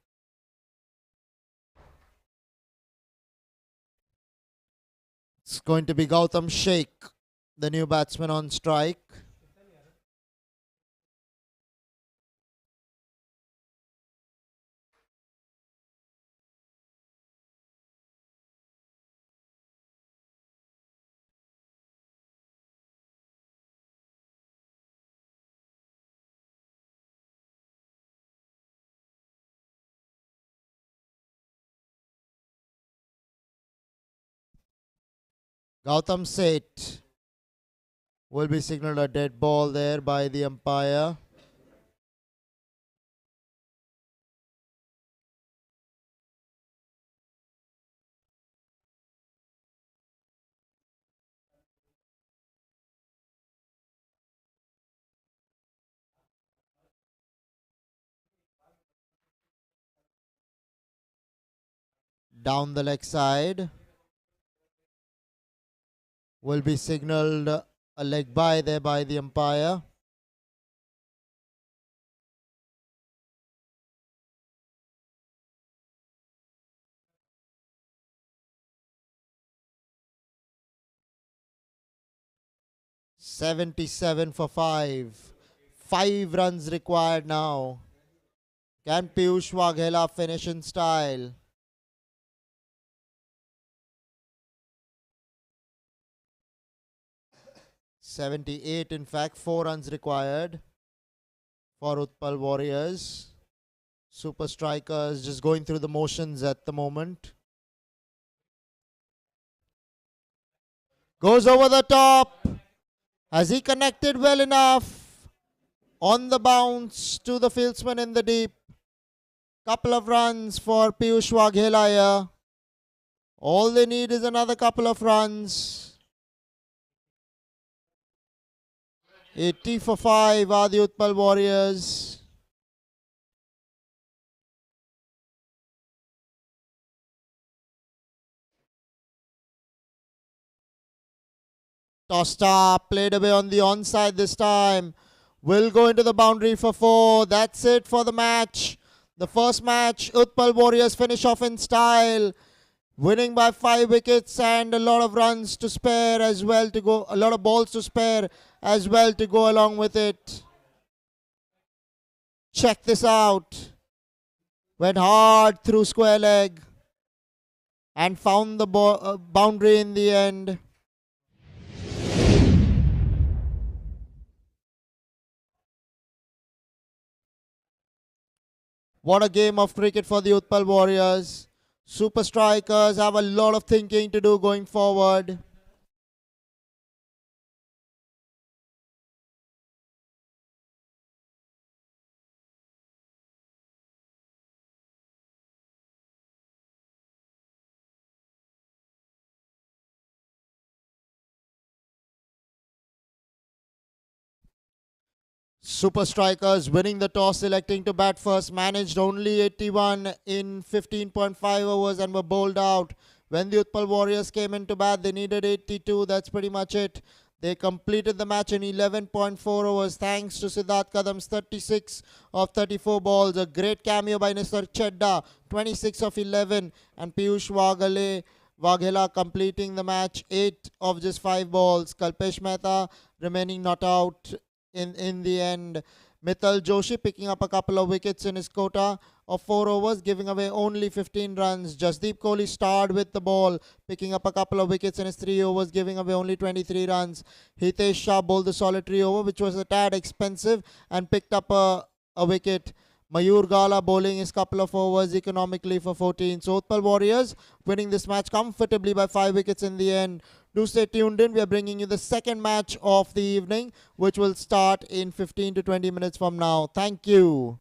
It's going to be Gautam Sheikh, the new batsman on strike. Gautam Seth will be signaled a dead ball there by the umpire. Down the leg side. Will be signaled a leg by there by the umpire. $77 for 5. 5 runs required now. Can Piyush Waghela finish in style? $78, in fact, 4 runs required for Utpal Warriors. Super strikers just going through the motions at the moment. Goes over the top. Has he connected well enough? On the bounce to the fieldsman in the deep. Couple of runs for Piyush Waghela here. All they need is another couple of runs. 80 for 5 are the Utpal Warriors. Tossed up, played away on the onside this time. Will go into the boundary for 4. That's it for the match. The first match, Utpal Warriors finish off in style. Winning by 5 wickets and a lot of runs to spare as well to go. A lot of balls to spare as well to go along with it. Check this out. Went hard through square leg and found the boundary in the end. What a game of cricket for the Utpal Warriors. Super strikers have a lot of thinking to do going forward. Super Strikers winning the toss, selecting to bat first, managed only 81 in 15.5 overs and were bowled out. When the Utpal Warriors came into bat, they needed 82. That's pretty much it. They completed the match in 11.4 overs thanks to Siddharth Kadam's 36 of 34 balls. A great cameo by Nisar Chedda, 26 of 11, and Piyush Waghela completing the match 8 of just 5 balls. Kalpesh Mehta remaining not out in the end. Mithal Joshi picking up a couple of wickets in his quota of 4 overs, giving away only 15 runs. Jasdeep Kohli starred with the ball, picking up a couple of wickets in his 3 overs, giving away only 23 runs. Hitesh Shah bowled the solitary over, which was a tad expensive, and picked up a wicket. Mayur Gala bowling his couple of overs economically for 14. So Utpal Warriors winning this match comfortably by 5 wickets in the end. Do stay tuned in. We are bringing you the second match of the evening, which will start in 15 to 20 minutes from now. Thank you.